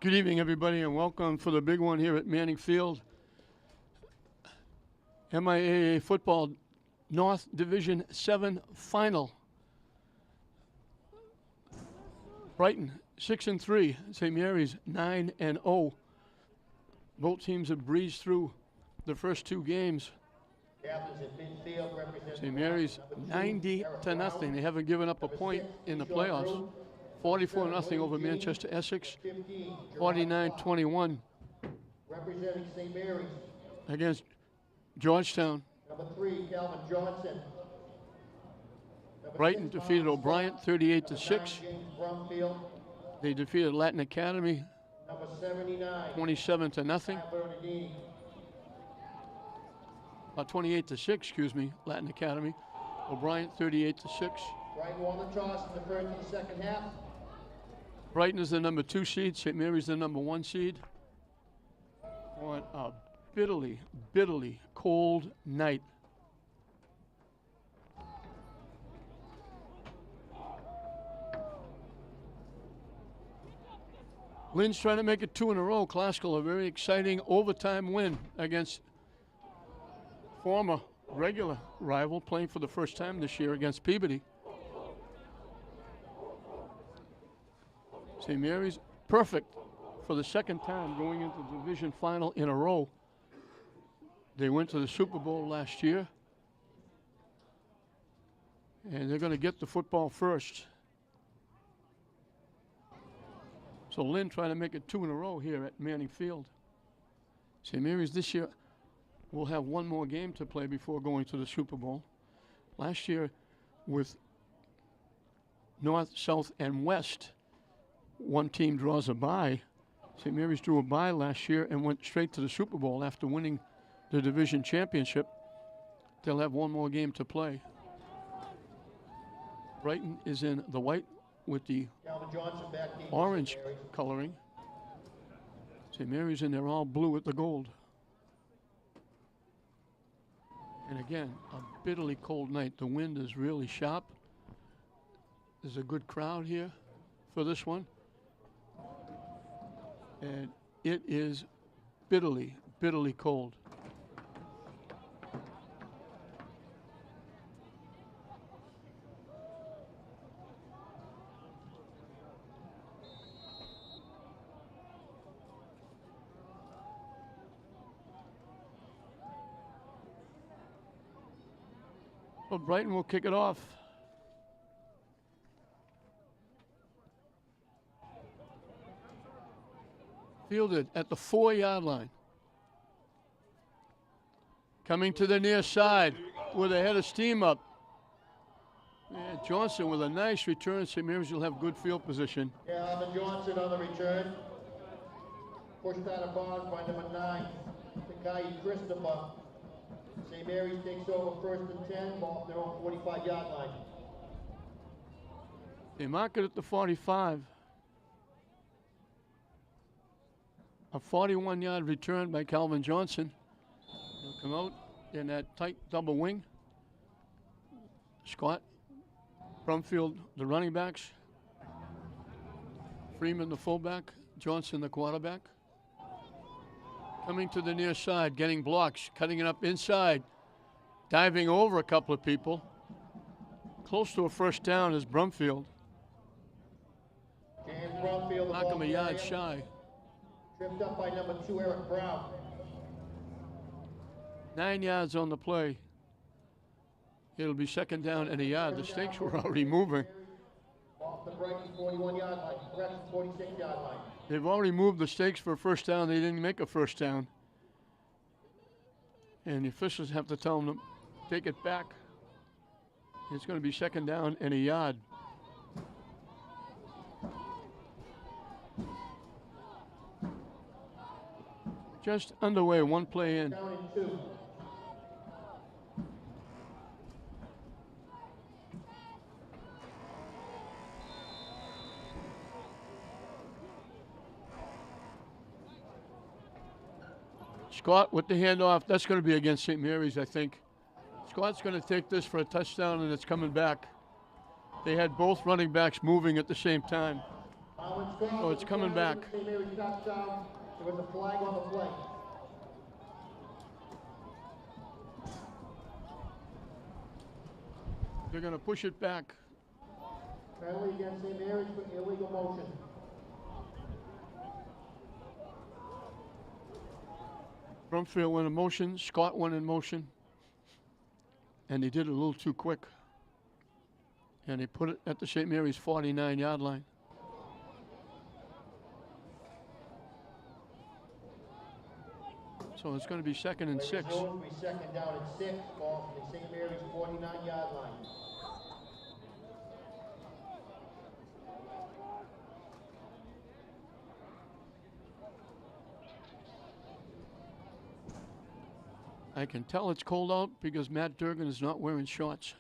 Good evening, everybody, and welcome for the big one here at Manning Field. MIAA Football North Division 7 Final. Brighton 6-3, St. Mary's 9-0. Both teams have breezed through the first two games. St. Mary's 90-0. They haven't given up a point in the playoffs. 44-0 over Manchester Essex. 49-21 representing St. Mary's against Georgetown. Number 3, Calvin Johnson. Brighton defeated O'Brien 38-6. They defeated Latin Academy 27-0. 28-6, excuse me, Latin Academy. O'Brien 38-6. Brighton won the toss in the first and the second half. Brighton is the number 2 seed. St. Mary's the number 1 seed. What a bitterly, bitterly cold night. Lynn's trying to make it 2 in a row. Classical, a very exciting overtime win against former regular rival, playing for the first time this year against Peabody. St. Mary's perfect for the second time going into the division final in a row. They went to the Super Bowl last year, and they're going to get the football first. So Lynn trying to make it 2 in a row here at Manning Field. St. Mary's this year will have one more game to play before going to the Super Bowl. Last year with North, South, and West, one team draws a bye. St. Mary's drew a bye last year and went straight to the Super Bowl after winning the division championship. They'll have one more game to play. Brighton is in the white with the orange coloring. St. Mary's in there all blue with the gold. And again, a bitterly cold night. The wind is really sharp. There's a good crowd here for this one. And it is bitterly, bitterly cold. Well, Brighton will kick it off. Fielded at the 4-yard line. Coming to the near side with a head of steam up. And Johnson with a nice return. St. Mary's will have good field position. Calvin Johnson on the return. Pushed out of bounds by number 9, Takai Christopher. St. Mary's takes over first and 10, ball their own 45-yard line. They mark it at the 45. A 41-yard return by Calvin Johnson. He'll come out in that tight double wing. Scott, Brumfield, the running backs. Freeman, the fullback. Johnson, the quarterback. Coming to the near side, getting blocks, cutting it up inside. Diving over a couple of people. Close to a first down is Brumfield. James Brumfield, Knock him a yard shy. Tripped up by number 2, Eric Brown. 9 yards on the play. It'll be second down and a yard. The stakes were already moving. Off the Brighton 41-yard line, correction 46-yard line. They've already moved the stakes for a first down. They didn't make a first down. And the officials have to tell them to take it back. It's going to be second down and a yard. Just underway, one play in. Down in 2. Scott with the handoff. That's going to be against St. Mary's, I think. Scott's going to take this for a touchdown, and it's coming back. They had both running backs moving at the same time. Oh, it's coming back. St. Mary's touchdown. There was a flag on the play. They're going to push it back. Penalty against St. Mary's for illegal motion. Brumfield went in motion, Scott went in motion, and he did it a little too quick. And he put it at the St. Mary's 49-yard line. So it's going to be 2nd and 6. It will be 2nd down and 6 off the St. Mary's 49-yard line. I can tell it's cold out because Matt Durgan is not wearing shorts.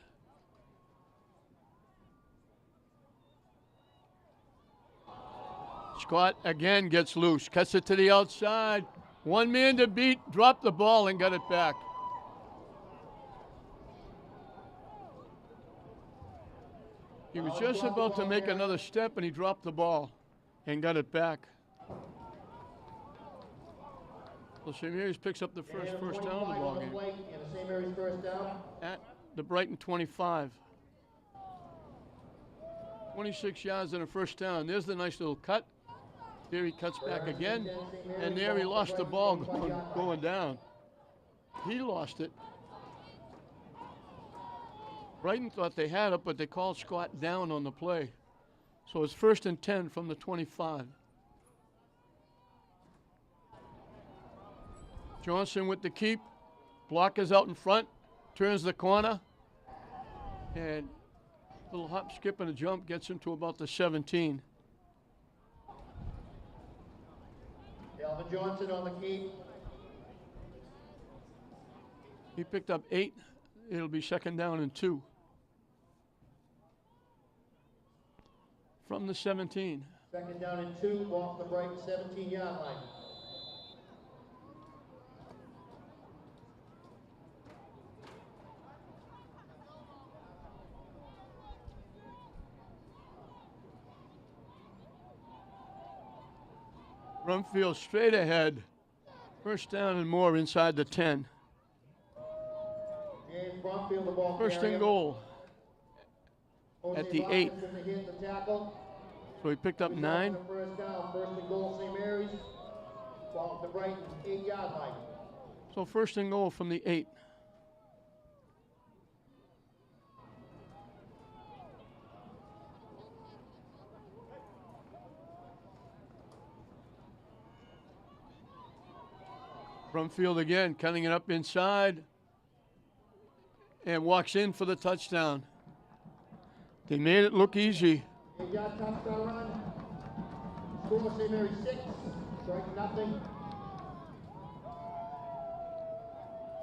Scott again gets loose, cuts it to the outside. One man to beat, dropped the ball and got it back. He was just about to make another step and he dropped the ball and got it back. So St. Mary's picks up the first down of the ball game. St. Mary's first down. At the Brighton 25. 26 yards and a first down. There's the nice little cut. There he cuts back again. And there he lost the ball going down. He lost it. Brighton thought they had it, but they called Scott down on the play. So it's 1st and 10 from the 25. Johnson with the keep. Block is out in front. Turns the corner. And a little hop, skip, and a jump gets him to about the 17. Alvin Johnson on the keep. He picked up 8. It'll be 2nd down and 2. From the 17. 2nd down and 2 off the Brighton 17-yard line. Brumfield straight ahead. 1st down and more inside the 10. James Brumfield, the ball 1st and goal at the 8. So he picked up 9. First down, 1st and goal, St. Mary's. Ball at the Brighton 8-yard line. So 1st and goal from the 8. Brumfield again, cutting it up inside, and walks in for the touchdown. They made it look easy. 8-yard touchdown run. Score St. Mary's 6, Brighton nothing.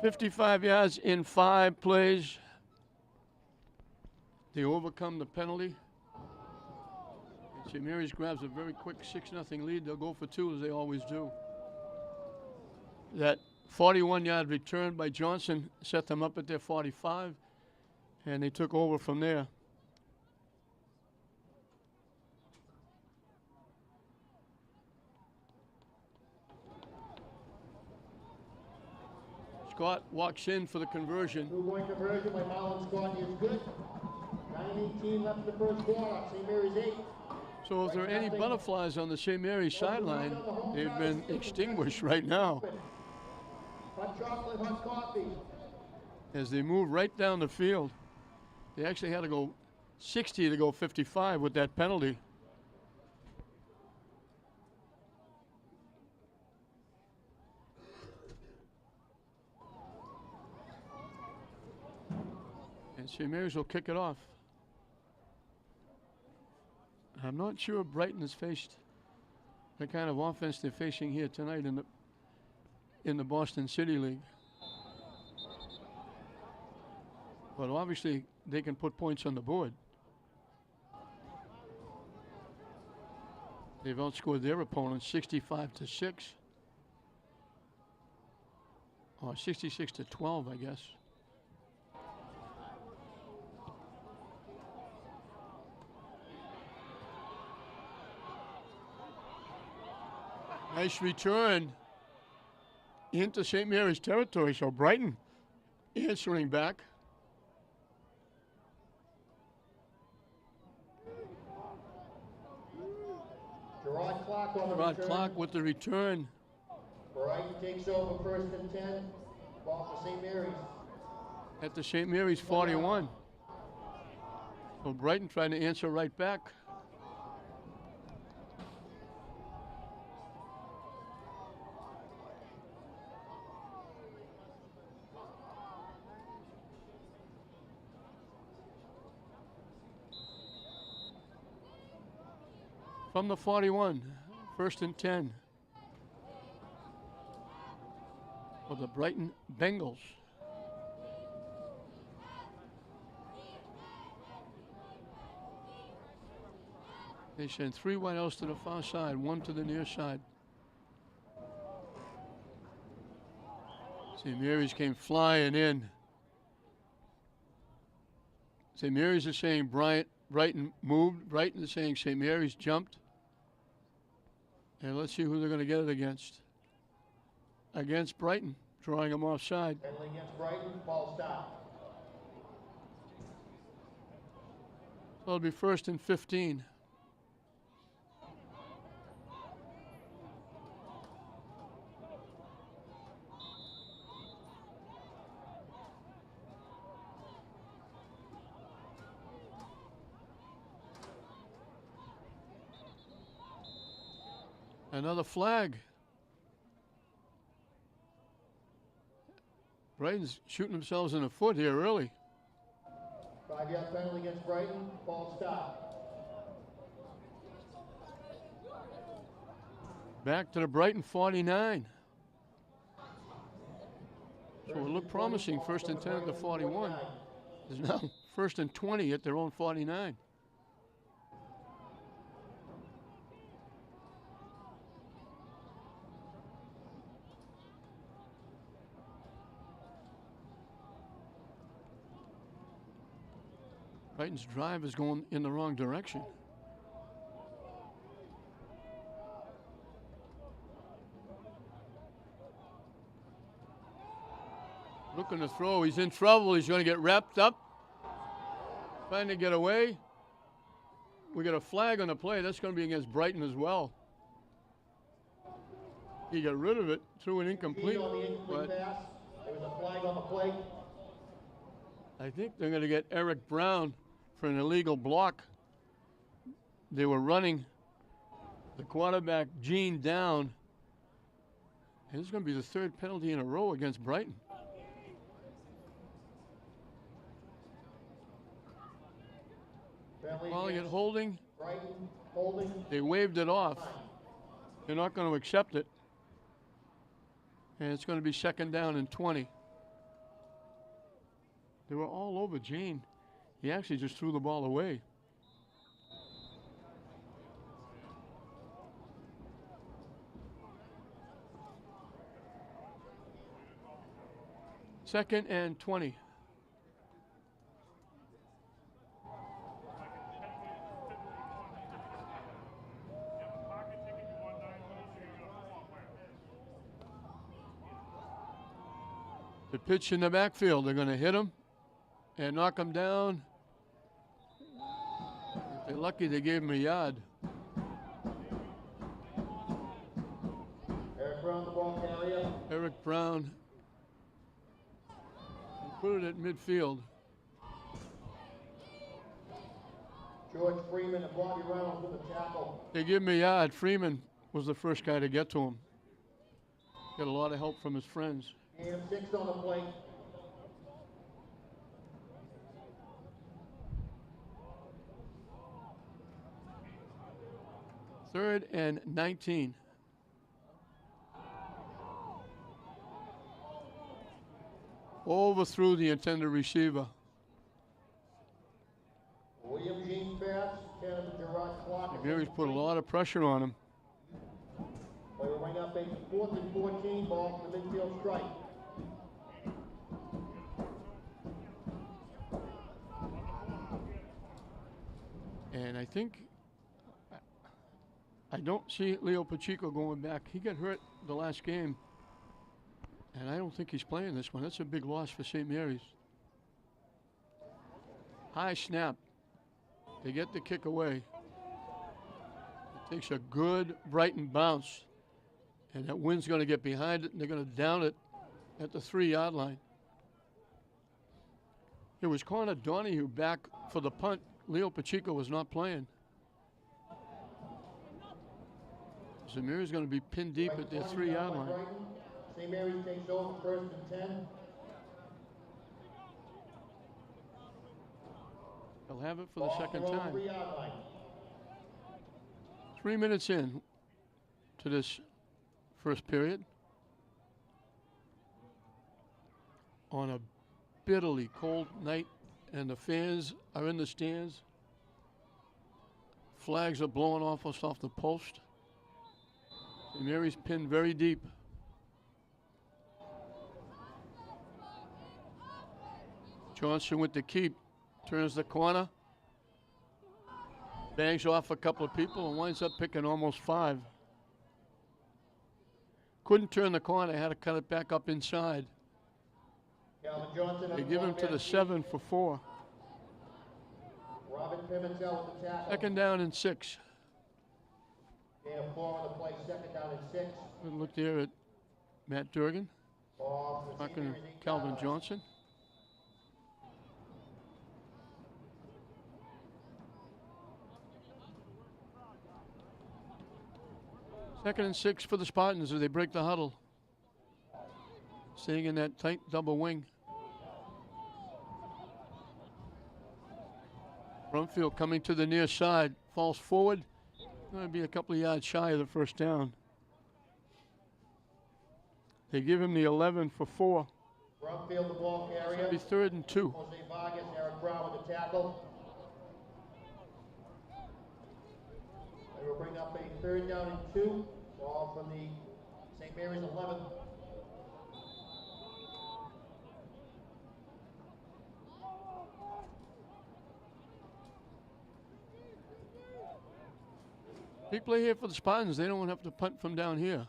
55 yards in 5 plays. They overcome the penalty. St. Mary's grabs a very quick 6-0 lead. They'll go for 2 as they always do. That 41-yard return by Johnson set them up at their 45, and they took over from there. Scott walks in for the conversion. 2-point conversion by Marlon Scott is good. 9:18 left in the first quarter. St. Mary's 8. So if there are any butterflies on the St. Mary's sideline, they've been extinguished right now. Hot chocolate, hot coffee. As they move right down the field. They actually had to go 60 to go 55 with that penalty. And St. Mary's will kick it off. I'm not sure Brighton has faced the kind of offense they're facing here tonight in the Boston City League. But obviously they can put points on the board. They've outscored their opponents 65-6. Or 66-12, I guess. Nice return into St. Mary's territory, so Brighton answering back. Gerard Clark on the Rod return. Clark with the return Brighton takes over first and 10. Ball for St. Mary's. at the St. Mary's 41. So Brighton trying to answer right back. From the 41, first and 10 for the Brighton Bengals. They send 3 wideouts to the far side, 1 to the near side. St. Mary's came flying in. St. Mary's is saying Brighton moved. Brighton is saying St. Mary's jumped. And let's see who they're going to get it against. Against Brighton, drawing them offside. Penalty against Brighton, ball stop. So it'll be first and 15. Another flag. Brighton's shooting themselves in the foot here early. 5-yard penalty against Brighton, ball stop. Back to the Brighton 49. So it looked promising, first and 10 at the 41. It's now first and 20 at their own 49. Brighton's drive is going in the wrong direction. Looking to throw, he's in trouble, he's going to get wrapped up. Trying to get away. We got a flag on the play, that's going to be against Brighton as well. He got rid of it, threw an incomplete. On the incomplete pass. There was a flag on the play. I think they're going to get Eric Brown for an illegal block. They were running the quarterback Gene down. And this is going to be the 3rd penalty in a row against Brighton. Calling it holding. Brighton, holding. They waved it off. They're not going to accept it. And it's going to be 2nd down and 20. They were all over Gene. He actually just threw the ball away. Second and 20. The pitch in the backfield, they're going to hit him and knock him down. If they're lucky, they gave him a yard. Eric Brown, the ball carrier. Eric Brown put it at midfield. George Freeman and Bobby Reynolds with the tackle. They give him a yard. Freeman was the first guy to get to him. Got a lot of help from his friends. And 6 on the plate. Third and 19. Overthrew the intended receiver. William Gene pass. Kenneth Gerard Clark. Gary's put a lot of pressure on him. They will bring up a 4th and 14 ball from the midfield strike. And I think I don't see Leo Pacheco going back. He got hurt the last game, and I don't think he's playing this one. That's a big loss for St. Mary's. High snap. They get the kick away. It takes a good Brighton bounce, and that wind's going to get behind it, and they're going to down it at the 3-yard line. It was Connor Donahue back for the punt. Leo Pacheco was not playing. St. Mary's going to be pinned deep at their 3-yard line. St. Mary's takes over first and 10. They'll have it for the second time. 3-yard line. 3 minutes in to this first period. On a bitterly cold night, and the fans are in the stands. Flags are blowing off us off the post. St. Mary's pinned very deep. Johnson with the keep, turns the corner, bangs off a couple of people and winds up picking almost 5. Couldn't turn the corner, had to cut it back up inside. They give him to the 7 for 4. Robin Pimentel with the tackle. Second down and 6. Gain of 4 on the play, second down and 6. Good look there at Matt Durgan. Ball for St. Talking to Mary's 8 Calvin yards. Johnson. Second and 6 for the Spartans as they break the huddle. Staying in that tight double wing. Brumfield coming to the near side, falls forward. Going to be a couple of yards shy of the first down. They give him the 11 for 4. Brumfield the ball carrier. It'll be 3rd and 2. Jose Vargas, Eric Brown with the tackle. They will bring up a 3rd down and 2. Ball from the St. Mary's 11. Big play here for the Spartans. They don't have to punt from down here.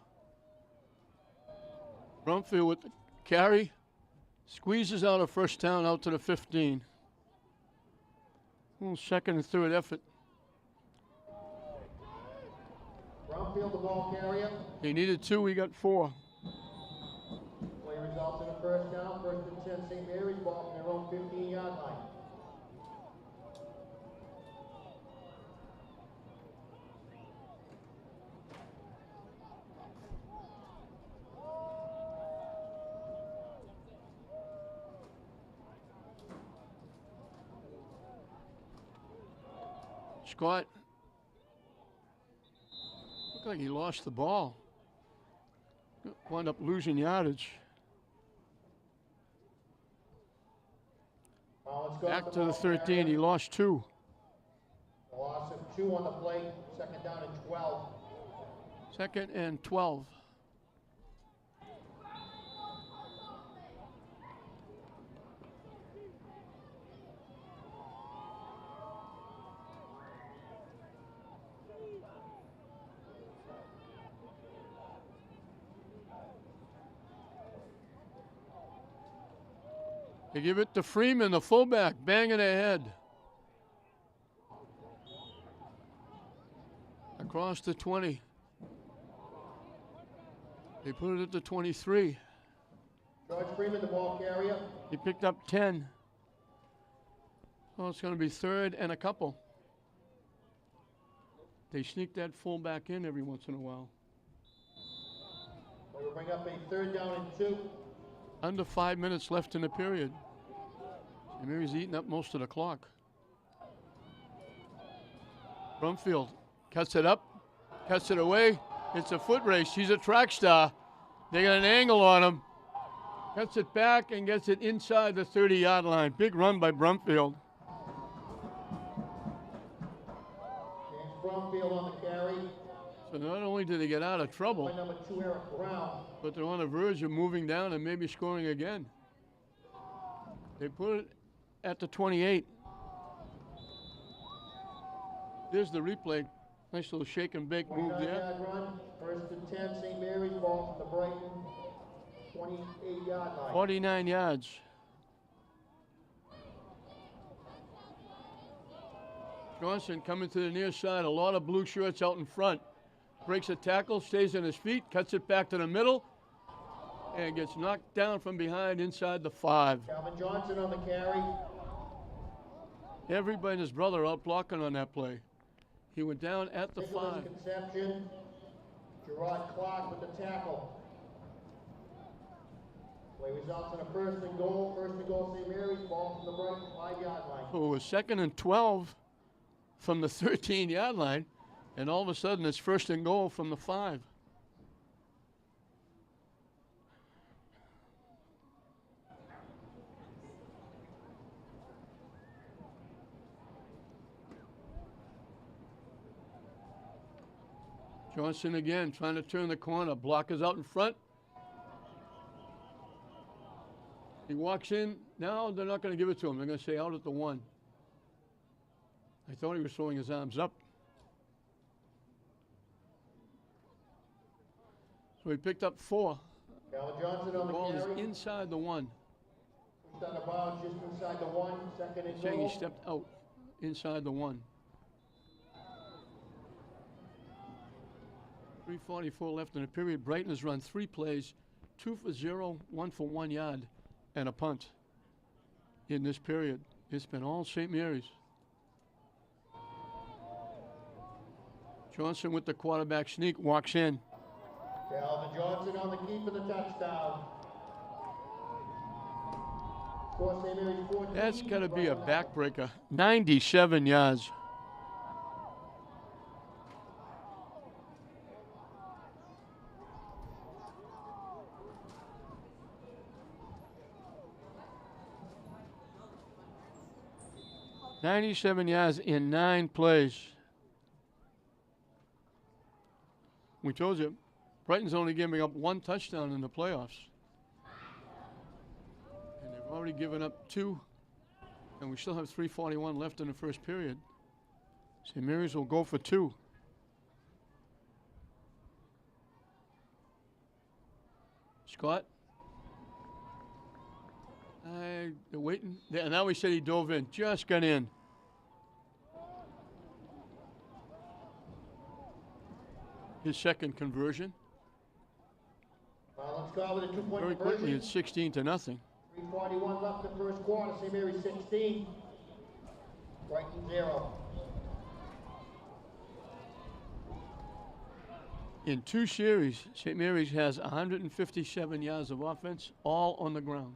Brumfield with the carry. Squeezes out a first down out to the 15. A little second and third effort. Brumfield the ball carrier. He needed 2, he got 4. Play results in a first down. First and 10, St. Mary's ball from their own 15-yard line. Scott looked like he lost the ball. Wound up losing yardage. Back to the 13, he lost 2. A loss of 2 on the play, second down and 12. Second and 12. They give it to Freeman, the fullback, banging ahead. Across the 20. They put it at the 23. George Freeman, the ball carrier. He picked up 10. So it's going to be 3rd and a couple. They sneak that fullback in every once in a while. They will bring up a 3rd down and 2. Under 5 minutes left in the period. St. Mary's eating up most of the clock. Brumfield cuts it up, cuts it away. It's a foot race. He's a track star. They got an angle on him. Cuts it back and gets it inside the 30-yard line. Big run by Brumfield. James Brumfield on the carry. So not only did they get out of trouble, By number 2, Eric Brown. but they're on the verge of moving down and maybe scoring again. They put it at the 28. There's the replay. Nice little shake and bake move there. 29-yard run, first and 10, St. Mary's, ball from the Brighton 28-yard line. 49 yards. Johnson coming to the near side. A lot of blue shirts out in front. Breaks a tackle, stays on his feet, cuts it back to the middle, and gets knocked down from behind inside the 5. Calvin Johnson on the carry. Everybody and his brother out blocking on that play. He went down at the Nicholas 5. Conception. Gerard Clark with the tackle. Play results in a first and goal. First and goal, St. Mary's, ball from the Brighton 5-yard line. So it was 2nd and 12 from the 13-yard line, and all of a sudden it's 1st and goal from the 5. Johnson again trying to turn the corner. Blockers out in front. He walks in. Now they're not going to give it to him. They're going to say out at the 1. I thought he was throwing his arms up. So he picked up 4. Calvin Johnson on The the ball is carry. inside the 1. Pushed out of bounds just inside the 1. Second and Saying goal. he stepped out inside the 1. 3:44 left in the period. Brighton has run 3 plays, 2 for 0, 1 for 1 yard, and a punt in this period. It's been all St. Mary's. Johnson with the quarterback sneak walks in. Calvin Johnson on the key for the touchdown. Score St. Mary's 14. That's got to be a backbreaker. 97 yards. $97 yards in 9 plays. We told you, Brighton's only giving up 1 touchdown in the playoffs. And they've already given up 2, and we still have 3:41 left in the first period. St. Mary's will go for 2. Scott? They're waiting. And now he said he dove in. Just got in. His second conversion. Let's go with a 2-point Very conversion. quickly, it's 16-0. 3:41 left in the first quarter. St. Mary's 16. Brighton 0. In 2 series, St. Mary's has 157 yards of offense, all on the ground.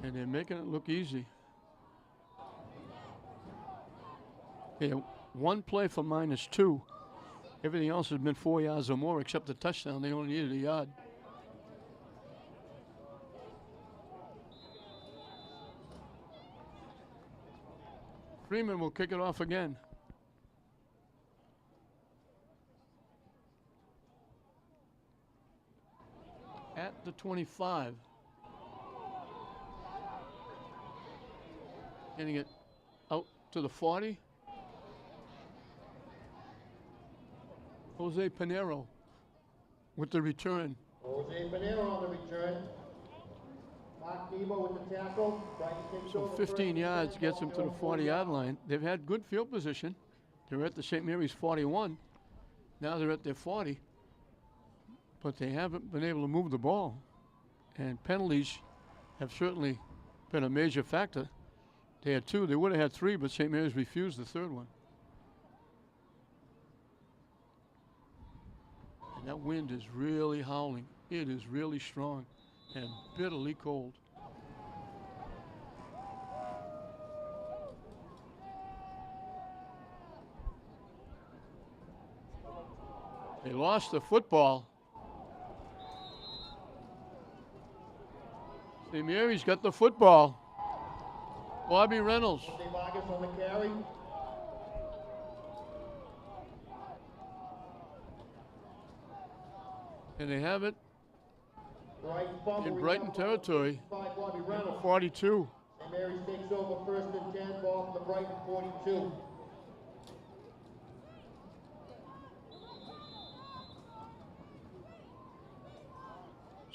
And they're making it look easy. Yeah, 1 play for -2. Everything else has been 4 yards or more, except the touchdown. They only needed a yard. Freeman will kick it off again. At the 25. Getting it out to the 40. Jose Pinero with the return. Jose Pinero on the return. Mark Nebo with the tackle. Brighton takes So over 15 first. yards gets them to the 40-yard line. They've had good field position. They're at the St. Mary's 41. Now they're at their 40. But they haven't been able to move the ball. And penalties have certainly been a major factor. They had 2. They would have had 3, but St. Mary's refused the 3rd one. And that wind is really howling. It is really strong and bitterly cold. They lost the football. St. Mary's got the football. Bobby Reynolds. Jose Vargas on the carry. And they have it fumble, in Brighton recovered by territory. 5 Bobby Reynolds. 42. St. Mary's takes over first and 10, ball from the Brighton 42.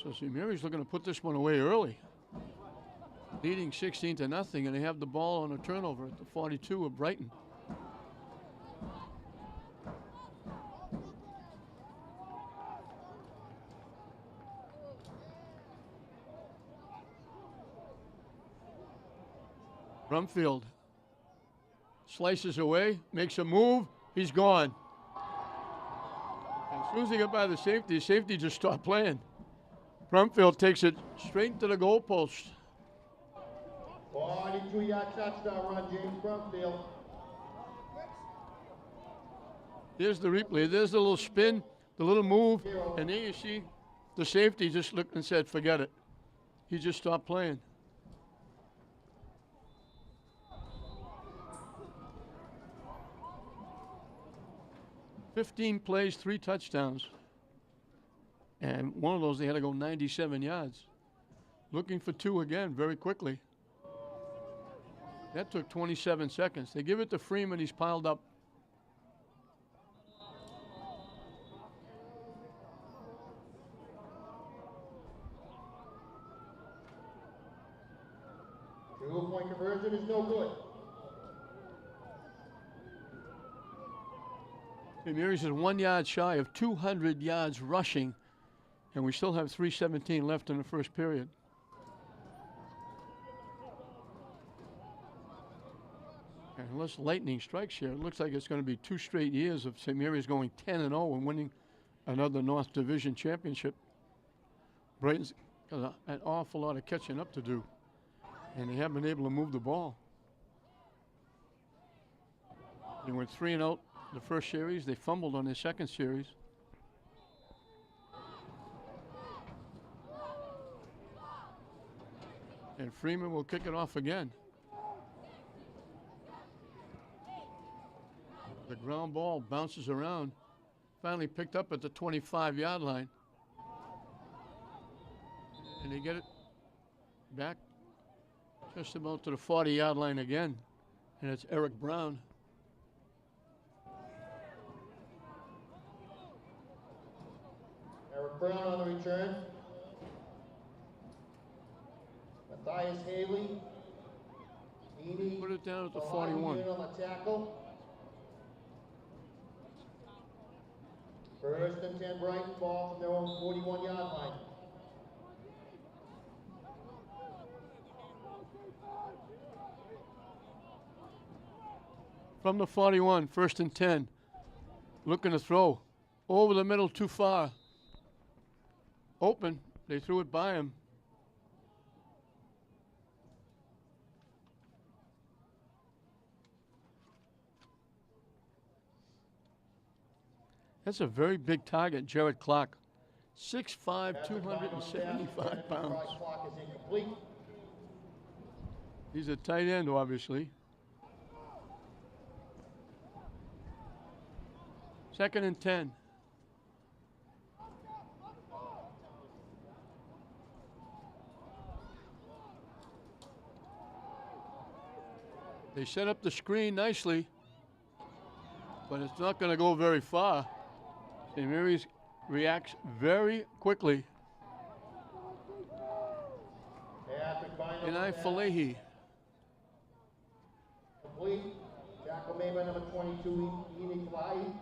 So St. Mary's looking to put this one away early. Leading 16-0, and they have the ball on a turnover at the 42 of Brighton. Brumfield slices away, makes a move, he's gone. And as soon as he got by the safety just stopped playing. Brumfield takes it straight to the goalpost. 42-yard touchdown run, James Brumfield. Here's the replay. There's the little spin, the little move, and there you see the safety just looked and said, forget it. He just stopped playing. "15 plays, 3 touchdowns. And one of those, they had to go 97 yards. Looking for 2 again very quickly. That took 27 seconds. They give it to Freeman. He's piled up. Two-point conversion is no good. St. Mary's is 1 yard shy of 200 yards rushing, and we still have 3:17 left in the first period. And unless lightning strikes here, it looks like it's going to be 2 straight years of St. Mary's going 10-0 and winning another North Division championship. Brighton's got an awful lot of catching up to do, and they haven't been able to move the ball. They went 3-0 the first series. They fumbled on their second series. And Freeman will kick it off again. The ground ball bounces around. Finally picked up at the 25-yard line. And they get it back just about to the 40-yard line again. And it's Eric Brown. Eric Brown on the return. Matthias Haley. Put it down at the 41. On the tackle. First and 10 Brighton, ball from their own 41-yard line. From the 41, first and 10. Looking to throw. Over the middle, too far. Open. They threw it by him. That's a very big target, Jared Clark. 6'5", 275 pounds. He's a tight end, obviously. Second and 10. They set up the screen nicely, but it's not going to go very far. St. Mary's reacts very quickly. And Falehi. Complete. Tackle made by number 22, Eni Falahi.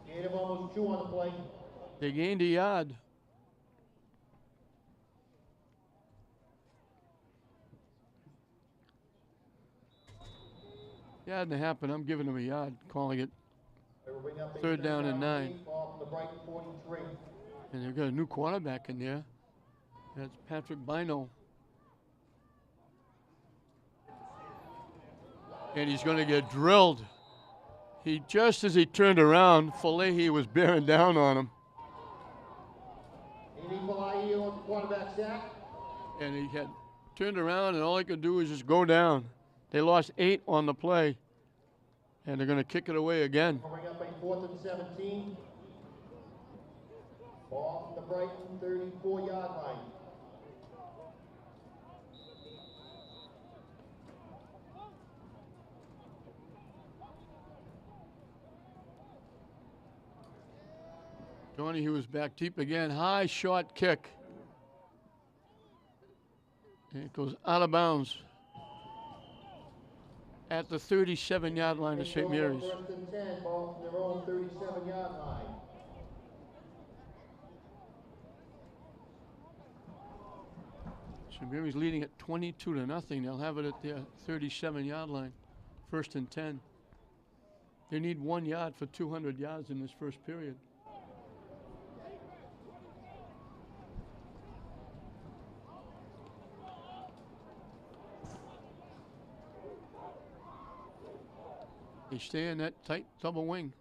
Gain of almost 2 on the play. They gained a yard. Yard and a half, and I'm giving them a yard, calling it third down and 9. And they've got a new quarterback in there. That's Patrick Bino. And he's going to get drilled. Just as he turned around, Falehi was bearing down on him. And he had turned around, and all he could do was just go down. They lost 8 on the play, and they're going to kick it away again. Bring up a 4th and 17. Ball from the Brighton 34-yard line. Johnny, he was back deep again. High short kick. And it goes out of bounds at the 37-yard line of St. Mary's. First and 10, ball from their own 37-yard line. St. Mary's leading at 22-0. They'll have it at their 37-yard line. First and 10. They need 1 yard for 200 yards in this first period. They stay in that tight double wing.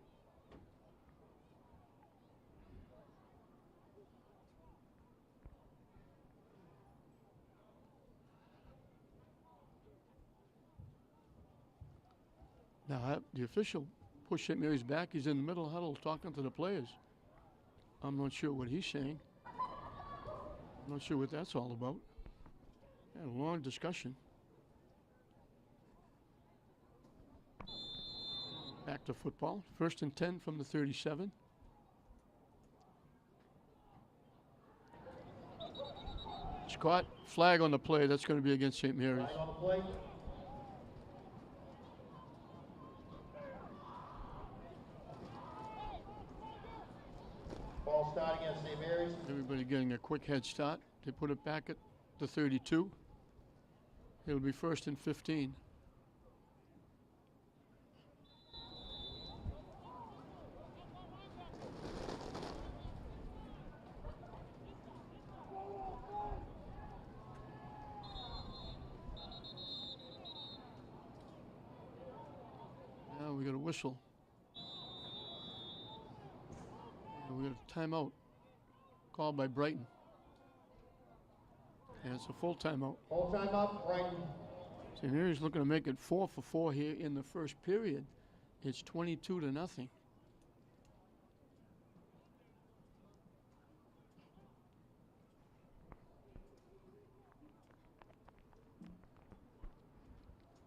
Now, the official pushed St. Mary's back. He's in the middle huddle talking to the players. I'm not sure what he's saying. I'm not sure what that's all about. Had a long discussion. Back to football. First and 10 from the 37. Scott, flag on the play. That's going to be against St. Mary's. Flag on the play. Ball starting at St. Mary's. Everybody getting a quick head start. They put it back at the 32. It'll be first and 15. Now we got a whistle. And we got a timeout called by Brighton. And it's a full timeout. Full timeout, Brighton. St. Mary's looking to make it 4 for 4 here in the first period. It's 22-0.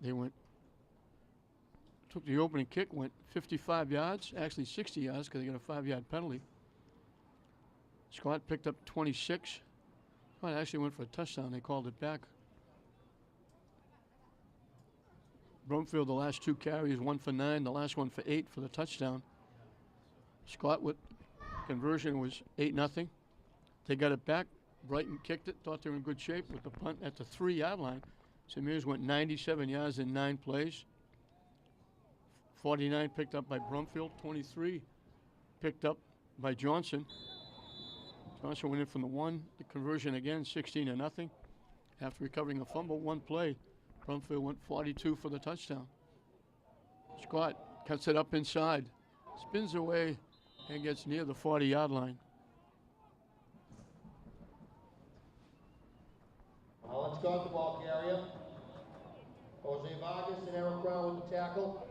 They took the opening kick, went 55 yards, actually 60 yards because they got a 5-yard penalty. Scott picked up 26. Scott actually went for a touchdown. They called it back. Brumfield, the last 2 carries, 1 for 9, the last one for 8 for the touchdown. Scott with conversion was 8-0. They got it back. Brighton kicked it, thought they were in good shape with the punt at the 3-yard line. St. Mary's went 97 yards in 9 plays. 49 picked up by Brumfield, 23 picked up by Johnson. Johnson went in from the 1, the conversion again, 16-0. After recovering a fumble, 1 play, Brumfield went 42 for the touchdown. Scott cuts it up inside, spins away, and gets near the 40-yard line. Let's go the ball carrier. Jose Vargas and Aaron Brown with the tackle.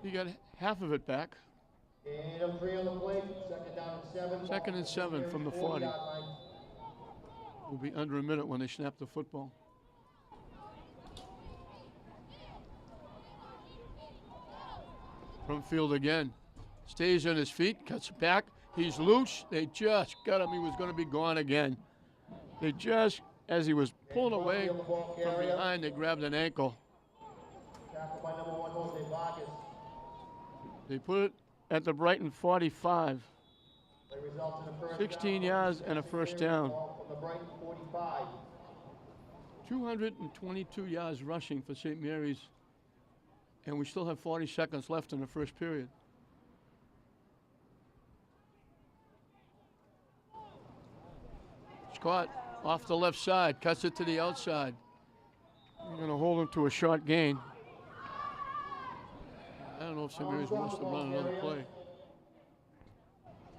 He got half of it back. And a 3 on the plate. Second down and 7. Second and 7 from the 40. Will be under a minute when they snap the football. Brumfield again. Stays on his feet, cuts back. He's loose. They just got him. He was going to be gone again. They just, as he was pulling away from behind, they grabbed an ankle. Tackled by number 1, Jose Vargas. They put it at the Brighton 45. They result in a first 16 down. yards and a first down. Ball from the Brighton 45. 222 yards rushing for St. Mary's. And we still have 40 seconds left in the first period. Scott off the left side, cuts it to the outside. We're going to hold him to a short gain. I don't know if St. Mary's wants to run another play.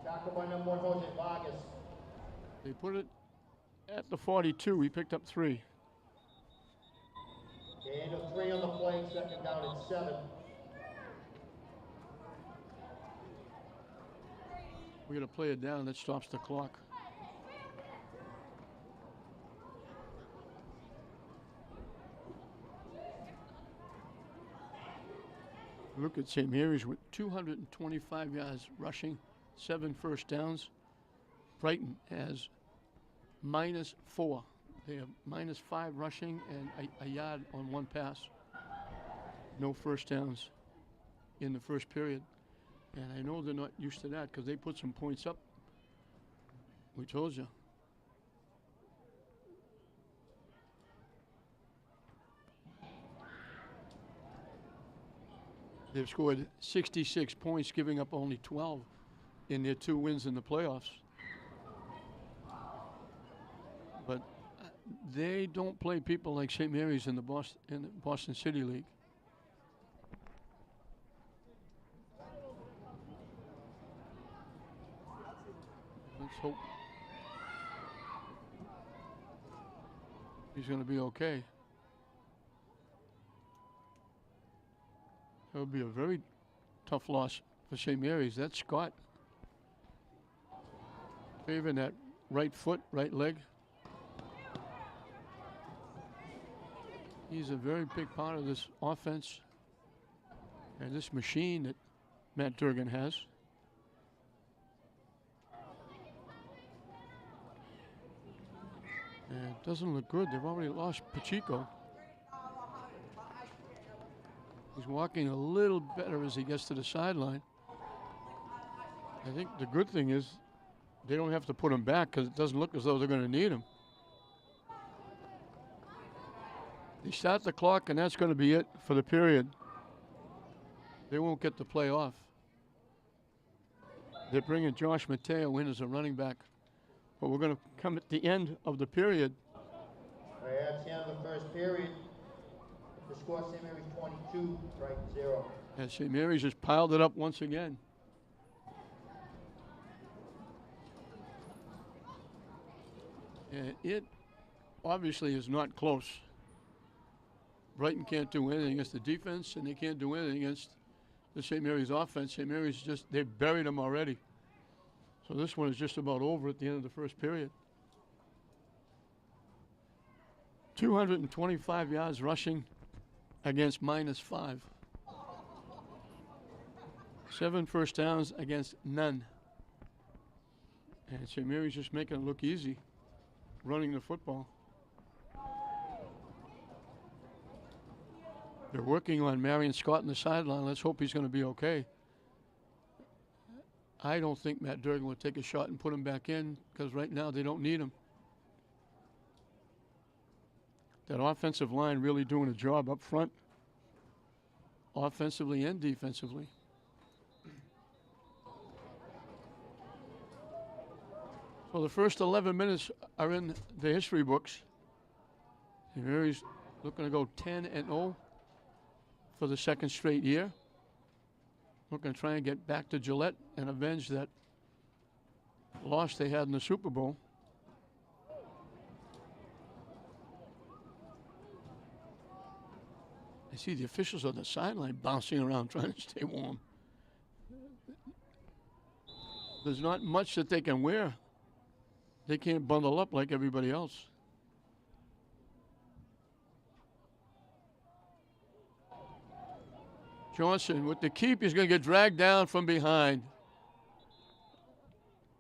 Tackled by number 1, Jose Vargas. They put it at the 42. He picked up 3. And a 3 on the play. Second down and 7. We're going to play it down. That stops the clock. Look at St. Mary's with 225 yards rushing, 7 first downs. Brighton has -4. They have -5 rushing and a yard on 1 pass. No first downs in the first period. And I know they're not used to that because they put some points up. We told you. They've scored 66 points, giving up only 12 in their 2 wins in the playoffs. But they don't play people like St. Mary's in the Boston City League. Let's hope he's going to be okay. It would be a very tough loss for St. Mary's. That's Scott. Favoring that right foot, right leg. He's a very big part of this offense and this machine that Matt Durgan has. And it doesn't look good. They've already lost Pacheco. He's walking a little better as he gets to the sideline. I think the good thing is they don't have to put him back because it doesn't look as though they're going to need him. They start the clock, and that's going to be it for the period. They won't get the play off. They're bringing Josh Mateo in as a running back. But we're going to come at the end of the period. All right, that's the end of the first period. The score, St. Mary's 22, Brighton 0. And St. Mary's just piled it up once again. And it obviously is not close. Brighton can't do anything against the defense, and they can't do anything against the St. Mary's offense. St. Mary's just, they've buried them already. So this one is just about over at the end of the first period. 225 yards rushing against -5. 7 first downs against none. And St. Mary's just making it look easy, running the football. They're working on Marion Scott on the sideline. Let's hope he's going to be okay. I don't think Matt Durgan will take a shot and put him back in because right now they don't need him. That offensive line really doing a job up front, offensively and defensively. So the first 11 minutes are in the history books. St. Mary's looking to go 10-0 for the second straight year. Looking to try and get back to Gillette and avenge that loss they had in the Super Bowl. I see the officials on the sideline bouncing around trying to stay warm. There's not much that they can wear. They can't bundle up like everybody else. Johnson with the keep, he's going to get dragged down from behind.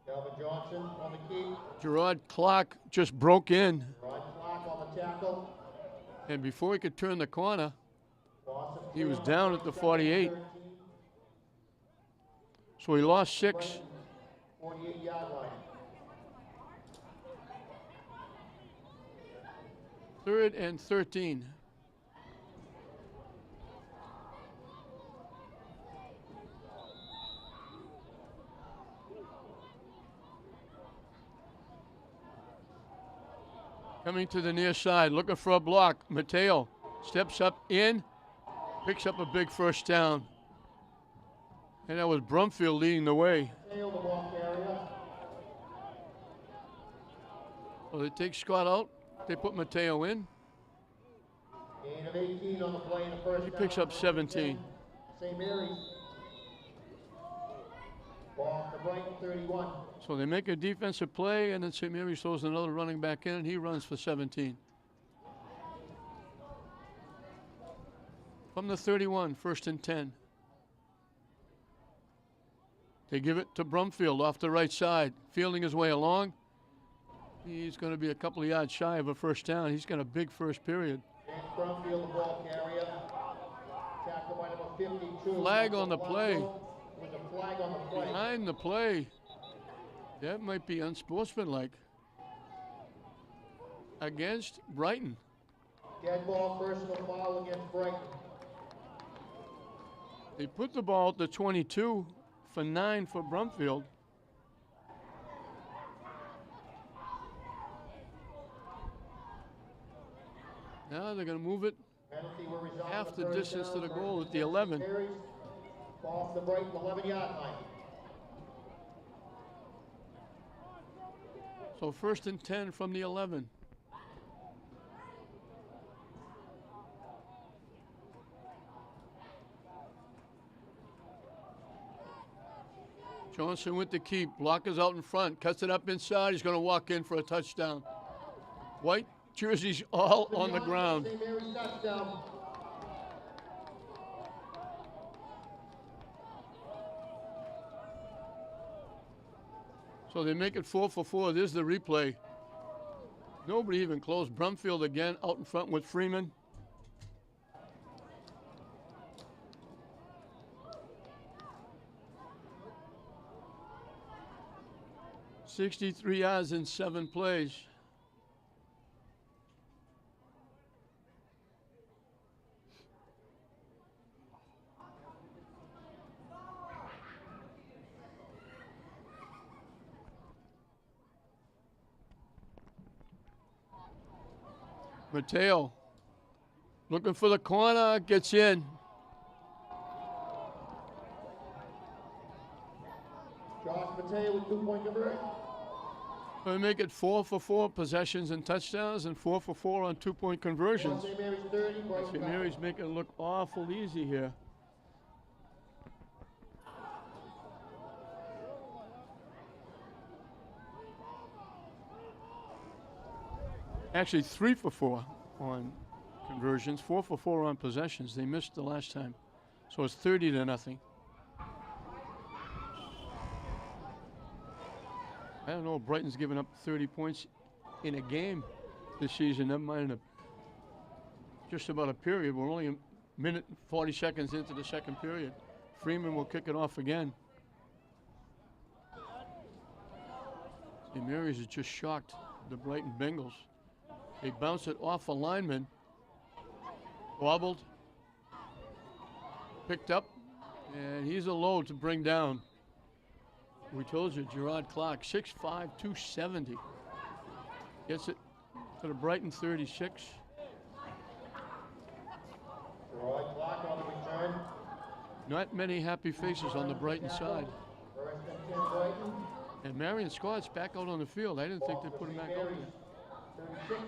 Calvin Johnson on the keep. Gerard Clark just broke in. Gerard Clark on the tackle. And before he could turn the corner, Boston he was on down at the 48. 13. So he lost 6. 48-yard line. 3rd and 13. Coming to the near side, looking for a block. Mateo steps up in, picks up a big first down. And that was Brumfield leading the way. Mateo, the ball carrier. Well, they take Scott out. They put Mateo in. Gain of 18 on the play in the first He down. picks up 17. St. Mary's. Ball to Brighton, 31. So they make a defensive play, and then St. Mary's throws another running back in, and he runs for 17. From the 31, 1st and 10. They give it to Brumfield off the right side, fielding his way along. He's going to be a couple of yards shy of a first down. He's got a big first period. James Brumfield, the ball carrier. Tackled by number 52. Flag on the play. With a flag on the play. Behind the play. That might be unsportsmanlike. Against Brighton. Dead ball, personal foul against Brighton. They put the ball at the 22 for 9 for Brumfield. Now they're going to move it half the distance to the goal at the 11. Ball off the Brighton 11-yard line. So 1st and 10 from the 11. Johnson with the keep. Blockers out in front. Cuts it up inside. He's going to walk in for a touchdown. White jerseys all on the ground. St. Mary's touchdown. So they make it 4 for 4. There's the replay. Nobody even close. Brumfield again out in front with Freeman. $63 yards in 7 plays. Mateo looking for the corner, gets in. Josh Mateo with 2-point conversion. They make it 4 for 4 possessions and touchdowns, and 4 for 4 on 2-point conversions. St. Mary's 30. St. Mary's making it look awful easy here. Actually, 3 for 4 on conversions, 4 for 4 on possessions. They missed the last time. So it's 30-0. I don't know if Brighton's given up 30 points in a game this season, never mind just about a period. We're only a minute and 40 seconds into the second period. Freeman will kick it off again. St. Mary's is just shocked the Brighton Bengals. They bounce it off a lineman, wobbled, picked up, and he's a load to bring down. We told you, Gerard Clark, 6'5", 270. Gets it to the Brighton 36. Gerard Clark on the return. Not many happy faces on the Brighton side. 1st and 10 Brighton. And Marion Scott's back out on the field. I didn't think they'd put him back out there. 36.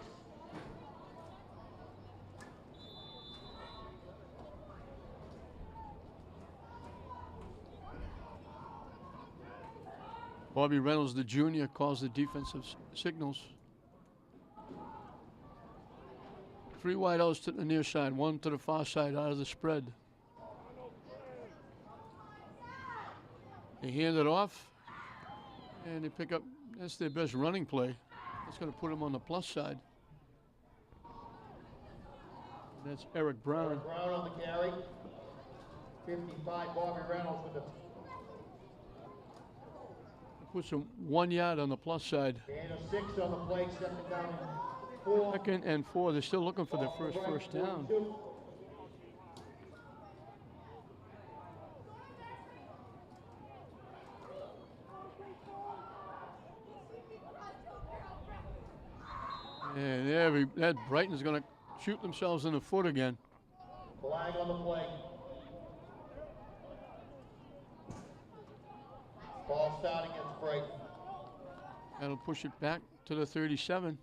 Bobby Reynolds, the junior, calls the defensive signals. 3 wideouts to the near side, 1 to the far side out of the spread. They hand it off, and they pick up. That's their best running play. That's going to put them on the plus side. That's Eric Brown. Eric Brown on the carry. 55, Bobby Reynolds with the Puts them 1 yard on the plus side. gain of 6 on the play, 2nd down and 4. 2nd and 4. They're still looking for their first down. And there, that Brighton's going to shoot themselves in the foot again. Flag on the play. Ball starting against Brighton. That'll push it back to the 37.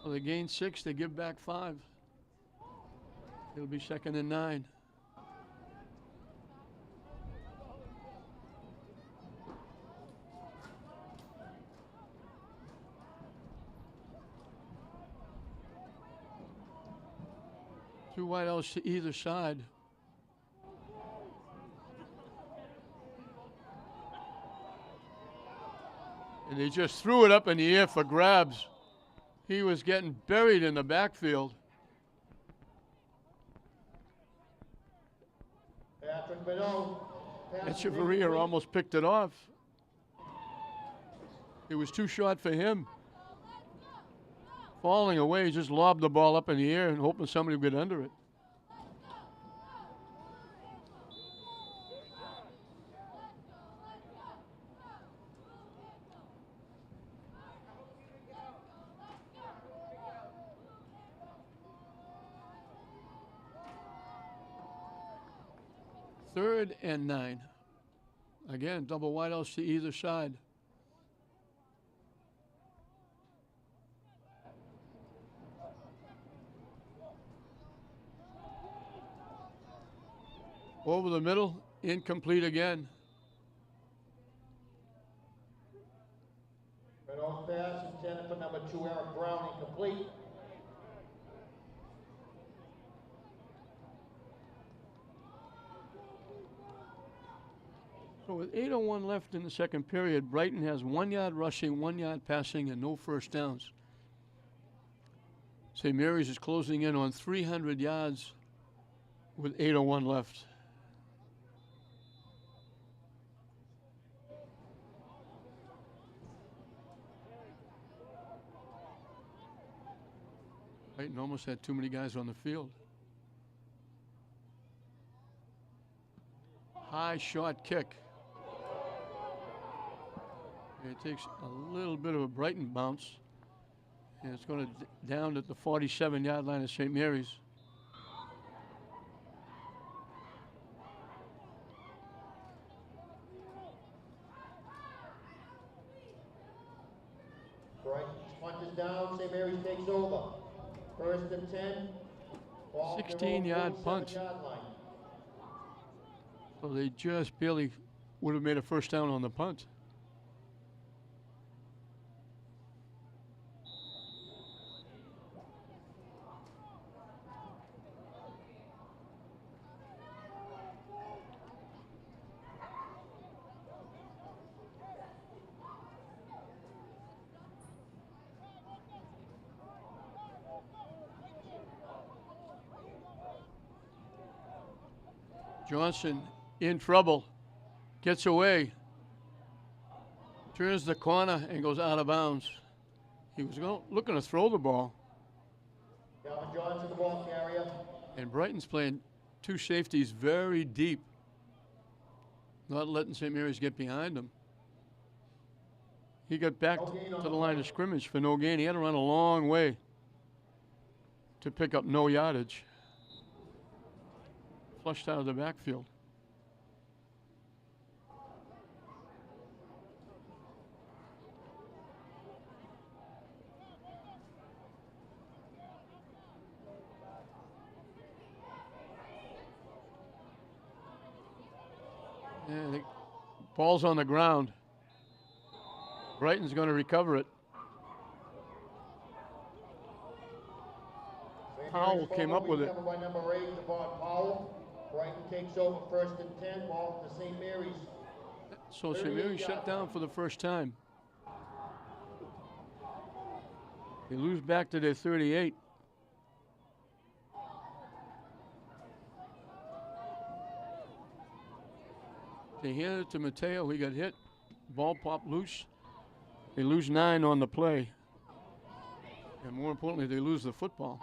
So they gain 6, they give back 5. It'll be 2nd and 9. Two wideouts to either side. And they just threw it up in the air for grabs. He was getting buried in the backfield. Echeverria almost picked it off. It was too short for him. Falling away, he just lobbed the ball up in the air and hoping somebody would get under it. Third and 9. Again, double wideouts to either side. Over the middle, incomplete again. Right off pass, intended for number 2, Eric Brown, incomplete. So with 8:01 left in the second period, Brighton has 1 yard rushing, 1 yard passing, and no first downs. St. Mary's is closing in on 300 yards with 8:01 left. Brighton almost had too many guys on the field. High short kick. It takes a little bit of a Brighton bounce, and it's going to down at the 47-yard line of St. Mary's. Brighton's punt is down, St. Mary's takes over. First and 10. 16-yard punt. So they just barely would have made a first down on the punt. Johnson in trouble, gets away, turns the corner and goes out of bounds. He was looking to throw the ball. Calvin Johnson, the ball carrier. And Brighton's playing two safeties very deep, not letting St. Mary's get behind him. He got back to the line of scrimmage for no gain. He had to run a long way to pick up no yardage. Flushed out of the backfield. Yeah, the ball's on the ground. Brighton's going to recover it. Powell came up with it. By number 8, Devon Powell. Brighton takes over first and 10, ball to St. Mary's. So St. Mary's shut down for the first time. They lose back to their 38. They hand it to Mateo. He got hit. Ball popped loose. They lose 9 on the play. And more importantly, they lose the football.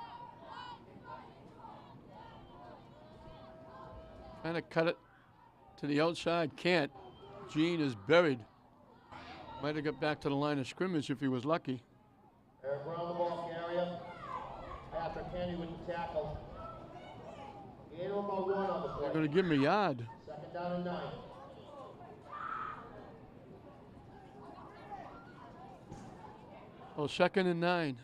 Trying to cut it to the outside. Can't. Gene is buried. Might have got back to the line of scrimmage if he was lucky. Eric Brown, the ball carrier. Patrick Henry with the tackle. Gain of about 1 on the play. They're going to give him a yard. Second down and 9. Oh, second and 9.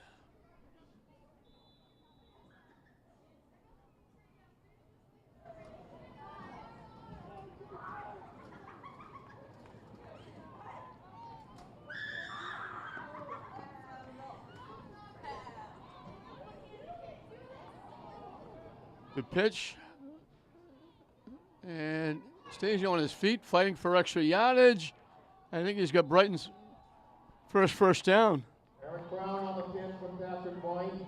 The pitch. And stays on his feet, fighting for extra yardage. I think he's got Brighton's first down. Eric Brown on the pitch from Patrick Boyne.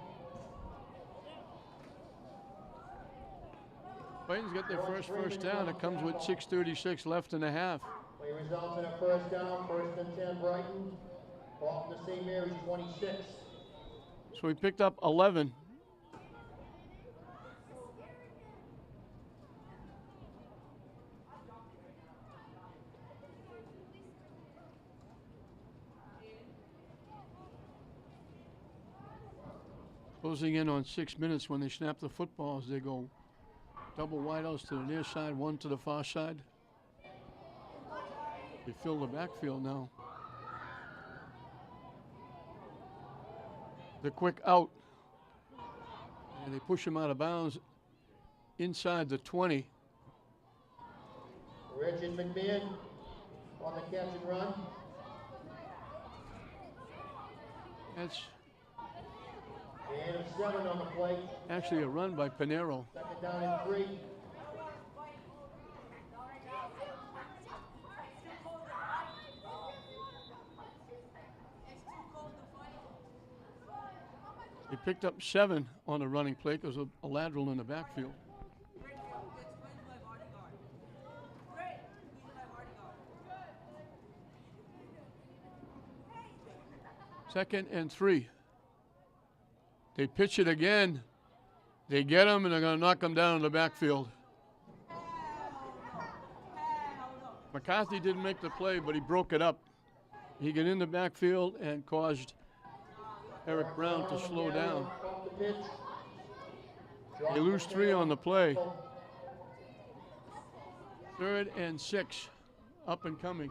Brighton's got their first down. It comes with 6:36 left in the half. Play results in a first down, 1st and 10 Brighton. Off to St. Mary's 26. So he picked up 11. Closing in on 6 minutes when they snap the footballs. They go double wideouts to the near side, one to the far side. They fill the backfield now. The quick out. And they push him out of bounds inside the 20. Richard McMahon on the catch and run. That's And a 7 on the play. actually a run by Pinero. 2nd down and 3. He picked up 7 on the running play because of a lateral in the backfield. Second and 3. They pitch it again. They get him, and they're going to knock him down in the backfield. McCarthy didn't make the play, but he broke it up. He got in the backfield and caused Eric Brown to slow down. They lose 3 on the play. 3rd and 6, up and coming.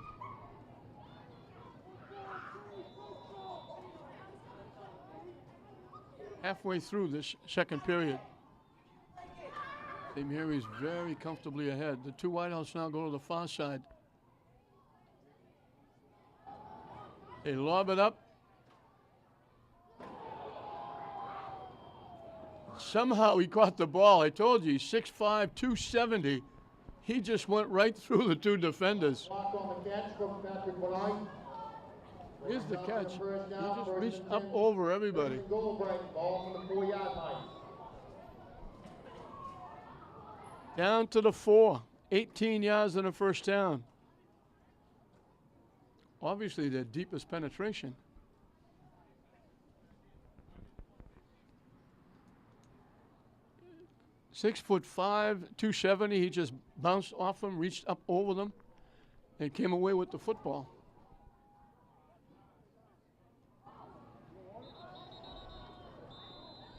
Halfway through this second period. St. Mary's very comfortably ahead. The 2 wideouts now go to the far side. They lob it up. Somehow he caught the ball. I told you, he's 6'5", 270. He just went right through the 2 defenders. Here's the catch. He just reached up over everybody. Down to the 4. 18 yards and a first down. Obviously their deepest penetration. "6'5", 270. He just bounced off them, reached up over them, and came away with the football.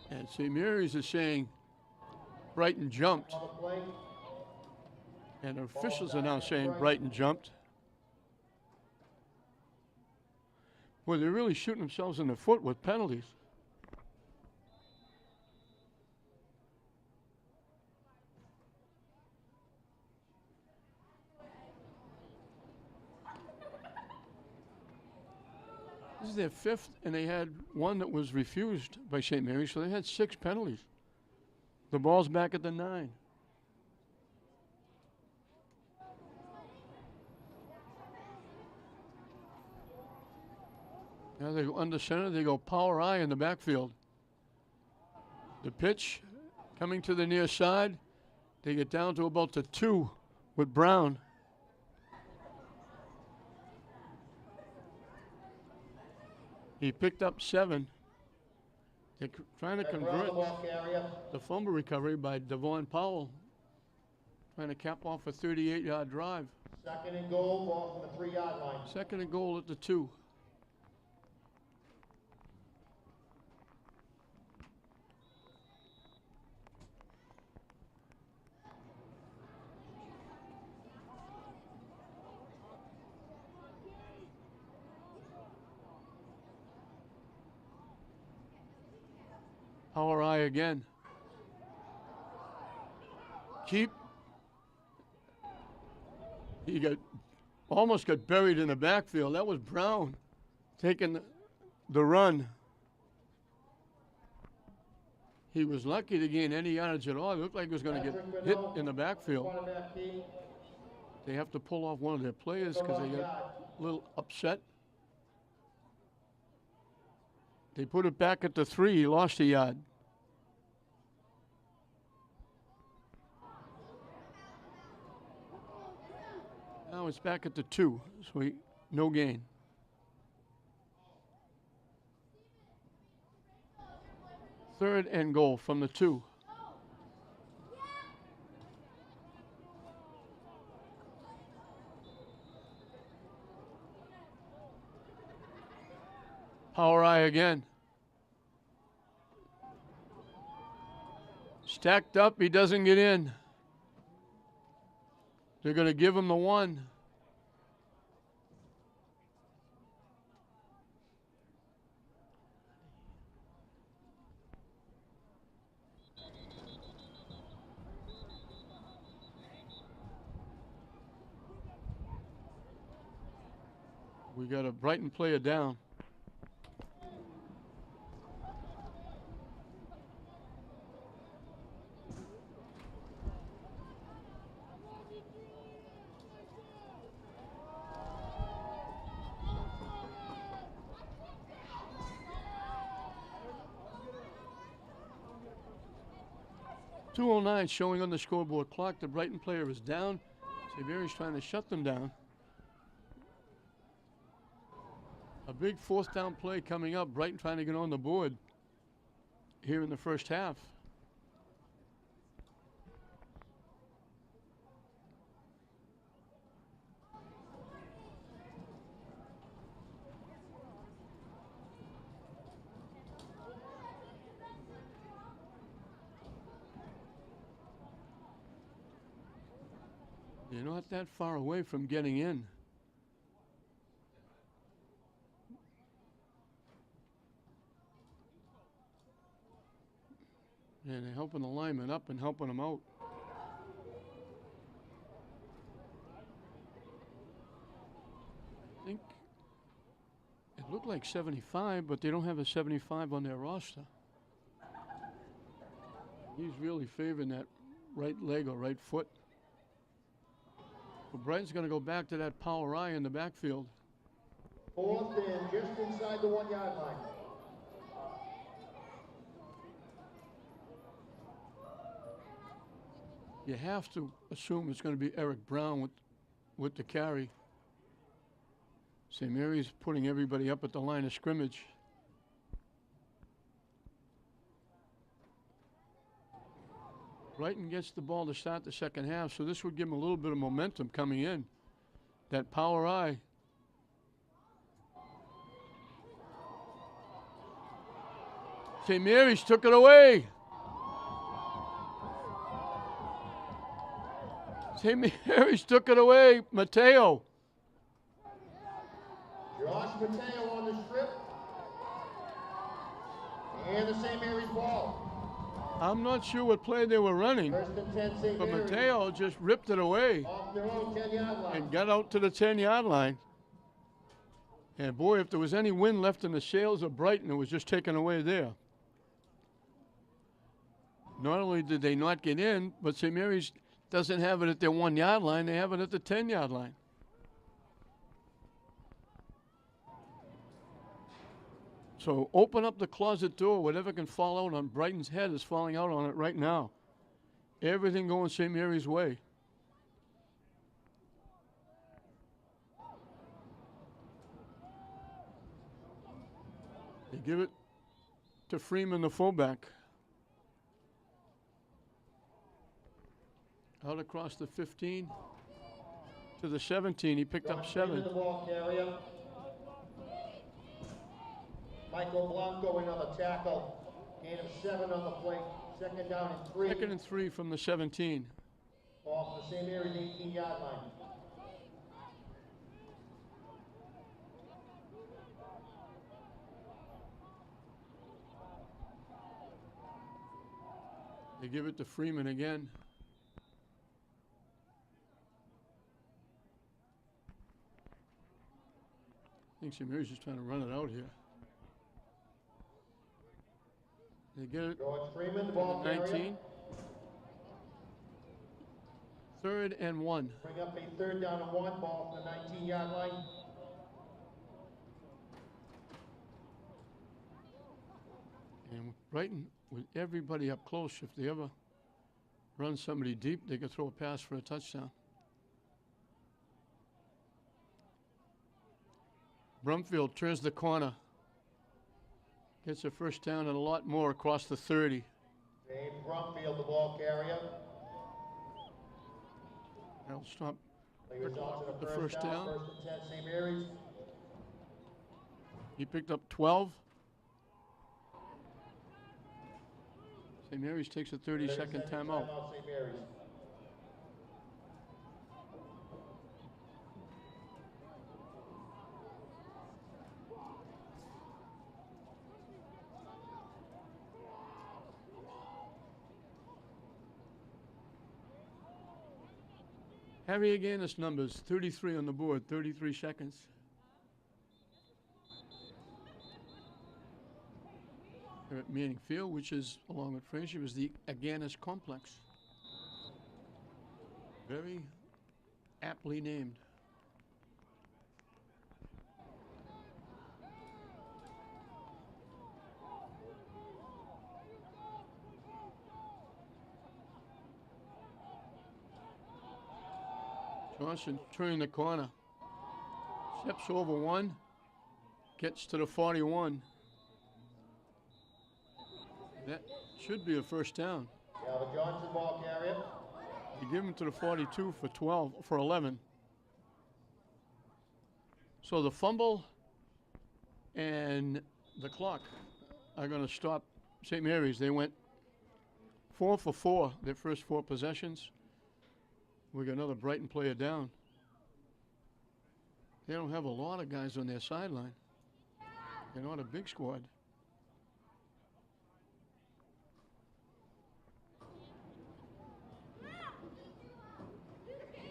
And St. Mary's is saying Brighton jumped. And officials are now saying Brighton jumped. Well, they're really shooting themselves in the foot with penalties. This is their 5th, and they had 1 that was refused by St. Mary's, so they had 6 penalties. The ball's back at the 9. Now they go under center, they go power I in the backfield. The pitch coming to the near side. They get down to about the 2 with Brown. He picked up 7. They're trying to convert the fumble recovery by Devon Powell, trying to cap off a 38-yard drive. 2nd and goal, ball from the 3-yard line. 2nd and goal at the 2. Power I again. Keep. He almost got buried in the backfield. That was Brown taking the run. He was lucky to gain any yardage at all. It looked like he was going to get hit in the backfield. Quarterback team. They have to pull off one of their players because they got a little upset. They put it back at the 3. He lost a yard. Now it's back at the 2, so no gain. Third and goal from the 2. Power eye again. Stacked up, he doesn't get in. They're going to give him the 1. We got a Brighton player down. .209 showing on the scoreboard clock. The Brighton player is down. Severi's trying to shut them down. A big 4th down play coming up. Brighton trying to get on the board here in the first half. They're not that far away from getting in. And they're helping the lineman up and helping them out. I think it looked like 75, but they don't have a 75 on their roster. He's really favoring that right leg or right foot. But Brighton's going to go back to that power eye in the backfield. 4th and just inside the 1 yard line. You have to assume it's going to be Eric Brown with the carry. St. Mary's putting everybody up at the line of scrimmage. Brighton gets the ball to start the second half, so this would give them a little bit of momentum coming in. That power eye. St. Mary's took it away. St. Mary's took it away. Mateo. Josh Mateo on the strip. And the St. Mary's ball. I'm not sure what play they were running, 1st and 10 St. but Mary's. Mateo just ripped it away Off their own 10-yard line. and got out to the 10-yard line. And boy, if there was any wind left in the sails of Brighton, it was just taken away there. Not only did they not get in, but St. Mary's doesn't have it at their 1 yard line, they have it at the 10-yard line. So open up the closet door, whatever can fall out on Brighton's head is falling out on it right now. Everything going St. Mary's way. They give it to Freeman, the fullback. Out across the 15 to the 17. He picked up 7. The ball carrier. Michael Blanco, another tackle. Gain of 7 on the play. 2nd down and 3. 2nd and 3 from the 17. Off the St. Mary's 18-yard line. They give it to Freeman again. I think St. Mary's just trying to run it out here. They get it George Freeman, the to ball the carrier. 19. 3rd and 1. Bring up a 3rd down and 1, ball from the 19-yard line. And Brighton, with everybody up close, if they ever run somebody deep, they could throw a pass for a touchdown. Brumfield turns the corner. Gets a first down and a lot more across the 30. James Brumfield, the ball carrier. That'll stop He results in the a first down. 1st and 10, St. Mary's. He picked up 12. St. Mary's takes a 30-second timeout. St. Mary's. Harry again, his numbers, 33 on the board, 33 seconds. Here at Manning Field, which is, along with Fraser, is the Aganis Complex. Very aptly named. Johnson turning the corner. Steps over one. Gets to the 41. That should be a first down. Calvin Johnson, ball carrier. You give him to the 42 for 11. So the fumble and the clock are going to stop St. Mary's. They went 4 for 4 their first 4 possessions. We got another Brighton player down. They don't have a lot of guys on their sideline. They're not a big squad.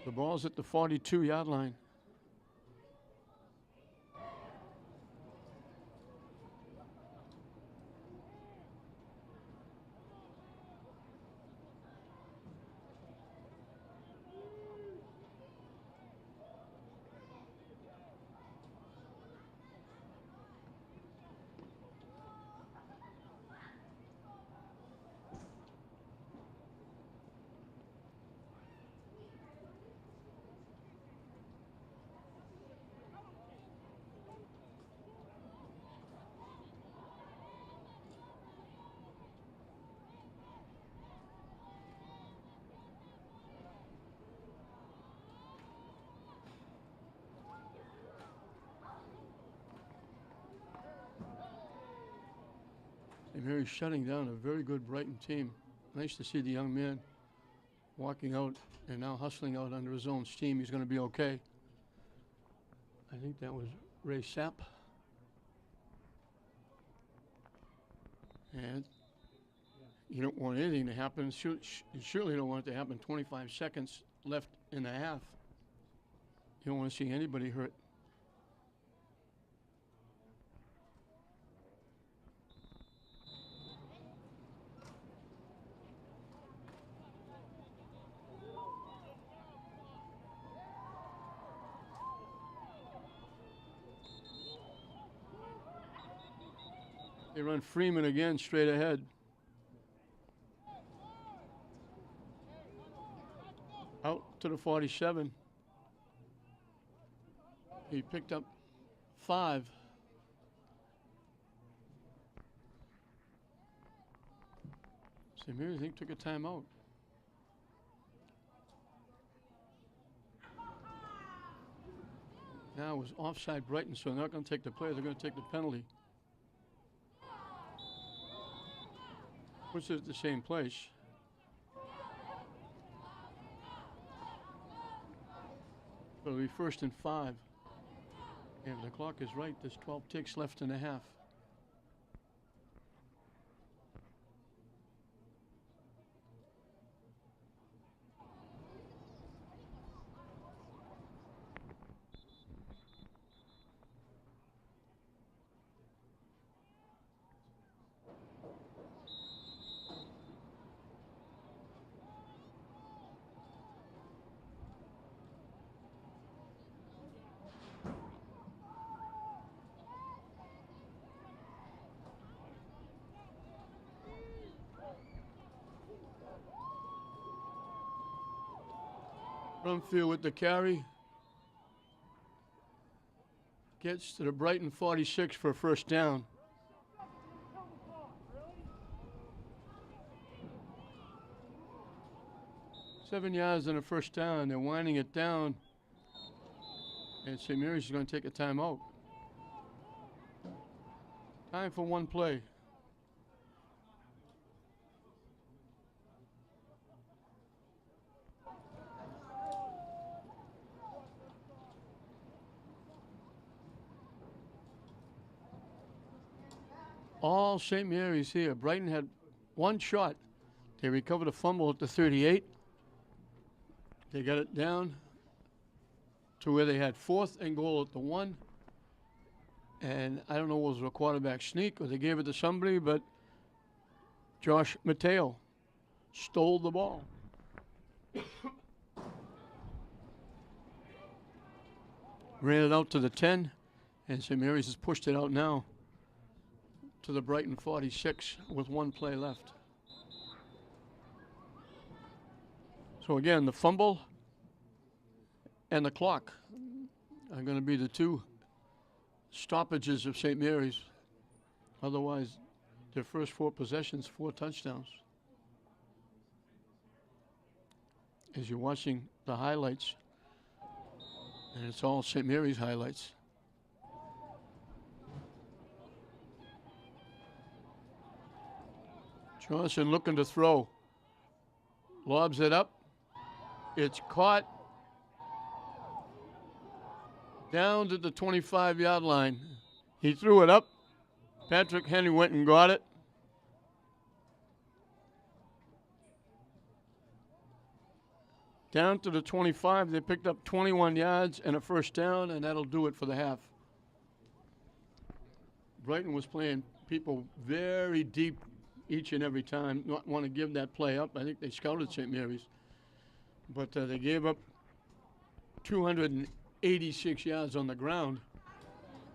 The ball's at the 42-yard line. St. Mary's shutting down a very good Brighton team. Nice to see the young man walking out and now hustling out under his own steam. He's going to be okay. I think that was Ray Sapp. And you don't want anything to happen. You surely don't want it to happen 25 seconds left in the half. You don't want to see anybody hurt. They run Freeman again straight ahead. Out to the 47. He picked up 5. St. Mary's, I think, took a timeout. Now it was offside Brighton, so they're not going to take the play. They're going to take the penalty. Puts it at the same place. So it'll be 1st and 5. And if the clock is right, there's 12 ticks left in the half. Brumfield with the carry. Gets to the Brighton 46 for a first down. Seven yards and a first down. They're winding it down. And St. Mary's is going to take a timeout. Time for one play. All St. Mary's here. Brighton had one shot. They recovered a fumble at the 38. They got it down to where they had 4th and goal at the 1. And I don't know if it was a quarterback sneak or they gave it to somebody, but Josh Mateo stole the ball. Ran it out to the 10, and St. Mary's has pushed it out now to the Brighton 46 with one play left. So again, the fumble and the clock are going to be the two stoppages of St. Mary's. Otherwise, their first 4 possessions, 4 touchdowns. As you're watching the highlights, and it's all St. Mary's highlights. Johnson looking to throw. Lobs it up. It's caught down to the 25-yard line. He threw it up. Patrick Henry went and got it. Down to the 25. They picked up 21 yards and a first down, and that'll do it for the half. Brighton was playing people very deep each and every time, not want to give that play up. I think they scouted St. Mary's. But they gave up 286 yards on the ground.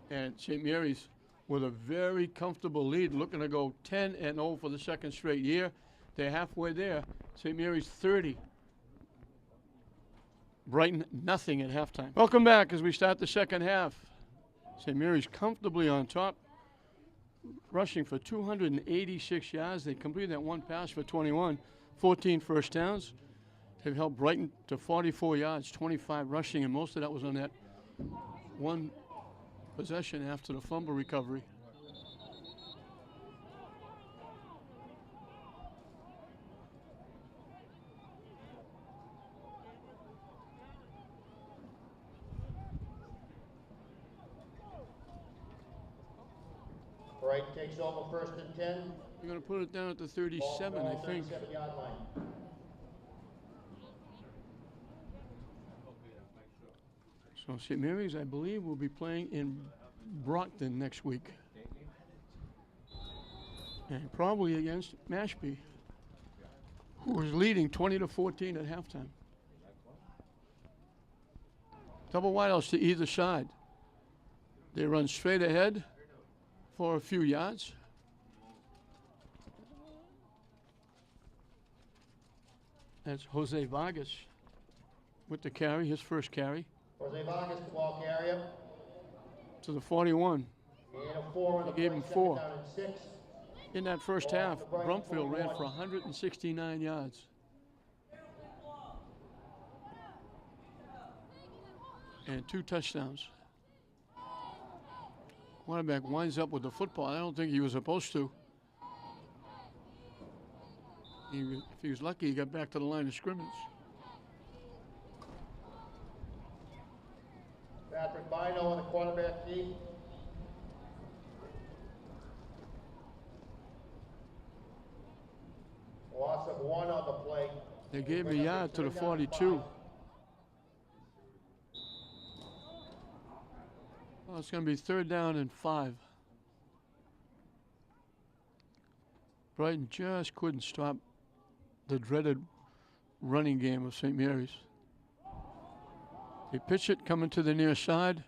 And St. Mary's with a very comfortable lead, looking to go 10-0 for the second straight year. They're halfway there. St. Mary's 30. Brighton nothing at halftime. Welcome back as we start the second half. St. Mary's comfortably on top, rushing for 286 yards. They completed that one pass for 21, 14 first downs. They've held Brighton to 44 yards, 25 rushing, and most of that was on that one possession after the fumble recovery. Brighton takes over first and 10. You're going to put it down at the 37, I think. 37-yard line. So St. Mary's, I believe, will be playing in Brighton next week. And probably against Mashpee, who was leading 20-14 at halftime. Double wideouts to either side. They run straight ahead for a few yards. That's Jose Vargas with the carry, his first carry. Jose Vargas, the ball carrier. To the 41. And a 4 on the He gave him play, 4. second down and 6. In that first half, Brumfield ran for 169 yards. And 2 touchdowns. Quarterback winds up with the football. I don't think he was supposed to. If he was lucky, he got back to the line of scrimmage. Patrick Bino on the quarterback knee. Loss of 1 on the play. They gave him a yard to the 42. Well, it's going to be 3rd down and 5. Brighton just couldn't stop the dreaded running game of St. Mary's. They pitch it coming to the near side,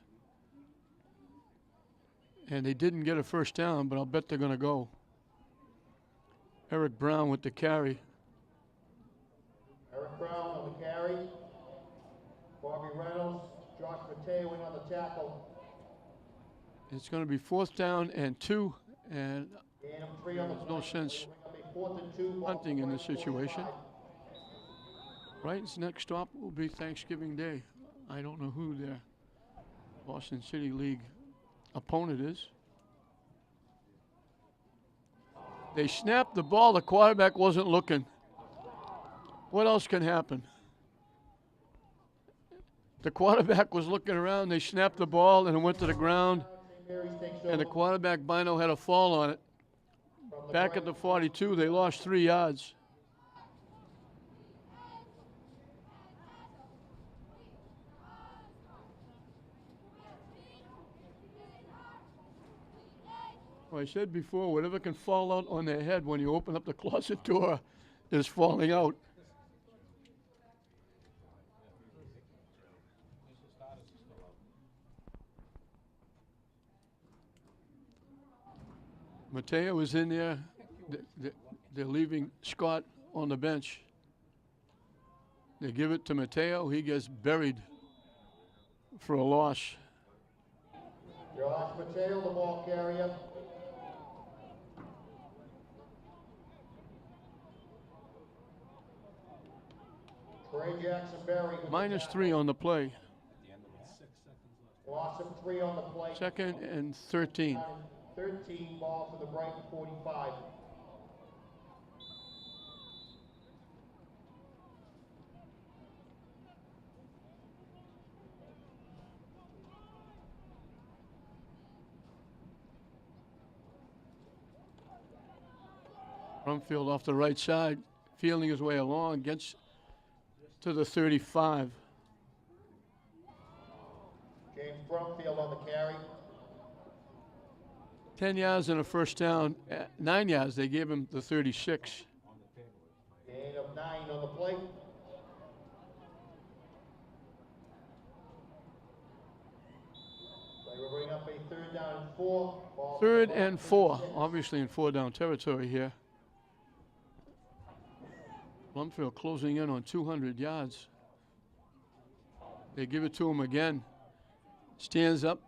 and they didn't get a first down, but I'll bet they're going to go. Eric Brown with the carry. Eric Brown on the carry. Bobby Reynolds, Josh Mateo in on the tackle. It's going to be 4th down and 2, and And 3 on the there's no play. sense It'll be 4th and 2. Ball punting in for this situation. 45. Brighton's next stop will be Thanksgiving Day. I don't know who their Boston City League opponent is. They snapped the ball. The quarterback wasn't looking. What else can happen? The quarterback was looking around. They snapped the ball and it went to the ground. St. Mary's takes And the over quarterback, Bino, had a fall on it. from the Back at Brighton. the 42, they lost 3 yards. Well, I said before, whatever can fall out on their head when you open up the closet door is falling out. Mateo is in there. They're leaving Scott on the bench. They give it to Mateo. He gets buried for a loss. Josh Mateo, the ball carrier. Trey Jackson Berry. with the Minus tackle. 3 on the play. Loss of 3 on the play. 2nd and 13. 13 ball for the Brighton 45. Brumfield off the right side, feeling his way along, gets to the 35. James Brumfield on the carry. 10 yards and a first down. 9 yards, they gave him the 36. Gain of 9 on the play. So we're bringing up a 3rd down and 4. Ball 3rd for and 4, obviously in 4-down territory here. Brumfield closing in on 200 yards. They give it to him again. Stands up.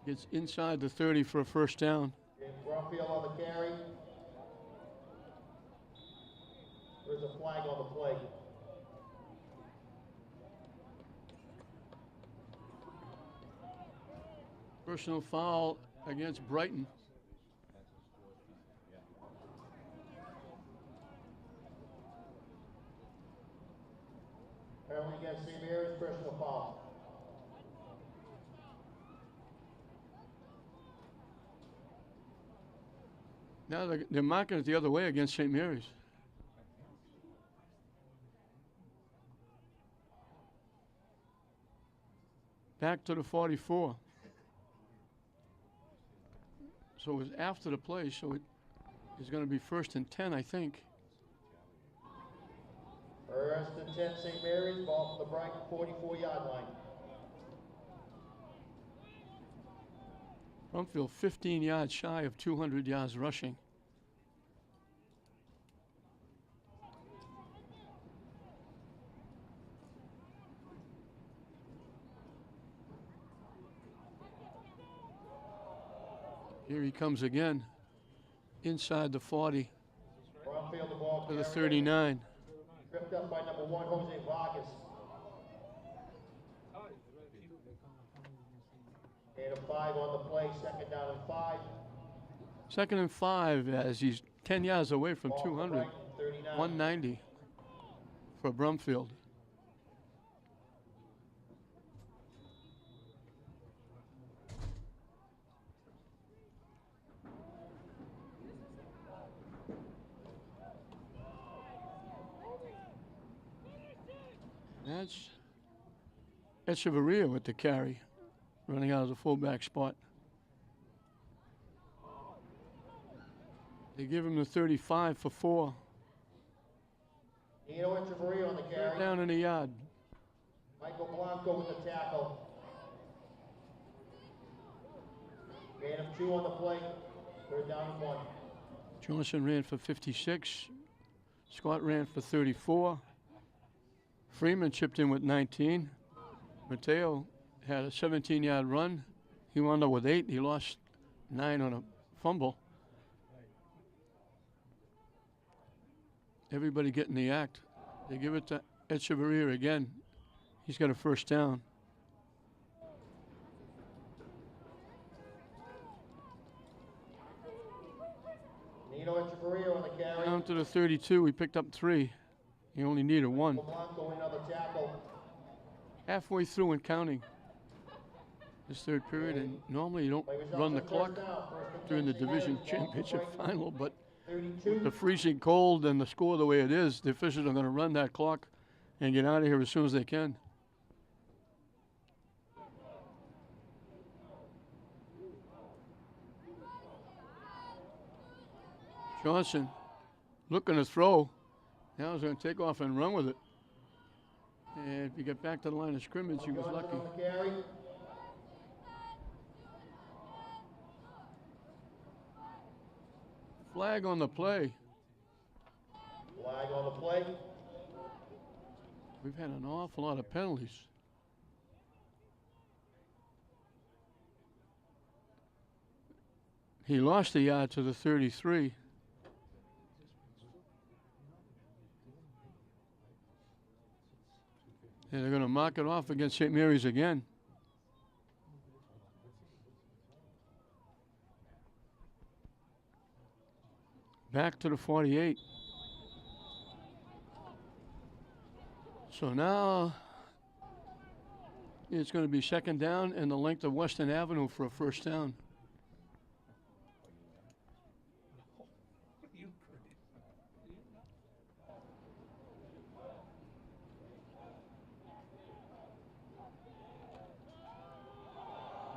Gets inside the 30 for a first down. James Brumfield on the carry. There's a flag on the play. Personal foul against Brighton. Penalty against St. Mary's, personal foul. Now they're marking it the other way against St. Mary's. Back to the 44. So it was after the play, so it is going to be 1st and 10, I think. 1st and 10, St. Mary's, ball for the Brighton 44-yard line. Brumfield 15 yards shy of 200 yards rushing. Here he comes again, inside the 40 Brumfield, the ball to the carrier. 39. Tripped up by number 1, Jose Vargas. Gain of 5 on the play, 2nd down and 5. 2nd and 5 as he's 10 yards away from Ball for 200. Brighton, 39. 190 for Brumfield. That's Echeverria with the carry, running out of the fullback spot. They give him the 35 for 4. Nino Echeverria on the carry. Down in the yard. Michael Blanco with the tackle. Gain of 2 on the play, 3rd down and 1. Johnson ran for 56. Scott ran for 34. Freeman chipped in with 19. Mateo had a 17-yard run. He wound up with 8. He lost 9 on a fumble. Everybody getting the act. They give it to Echeverria again. He's got a first down. Nino Echeverria on the carry. Down to the 32. He picked up 3. He only needed 1. Blanco, another tackle. Halfway through and counting this third period, and normally you don't run the clock during the division championship final, but with the freezing cold and the score the way it is, the officials are going to run that clock and get out of here as soon as they can. Johnson looking to throw. Now he's going to take off and run with it. And if you get back to the line of scrimmage, he was lucky. Flag on the play. Flag on the play. We've had an awful lot of penalties. He lost a yard to the 33. And they're going to mark it off against St. Mary's again. Back to the 48. So now it's going to be second down and the length of Western Avenue for a first down.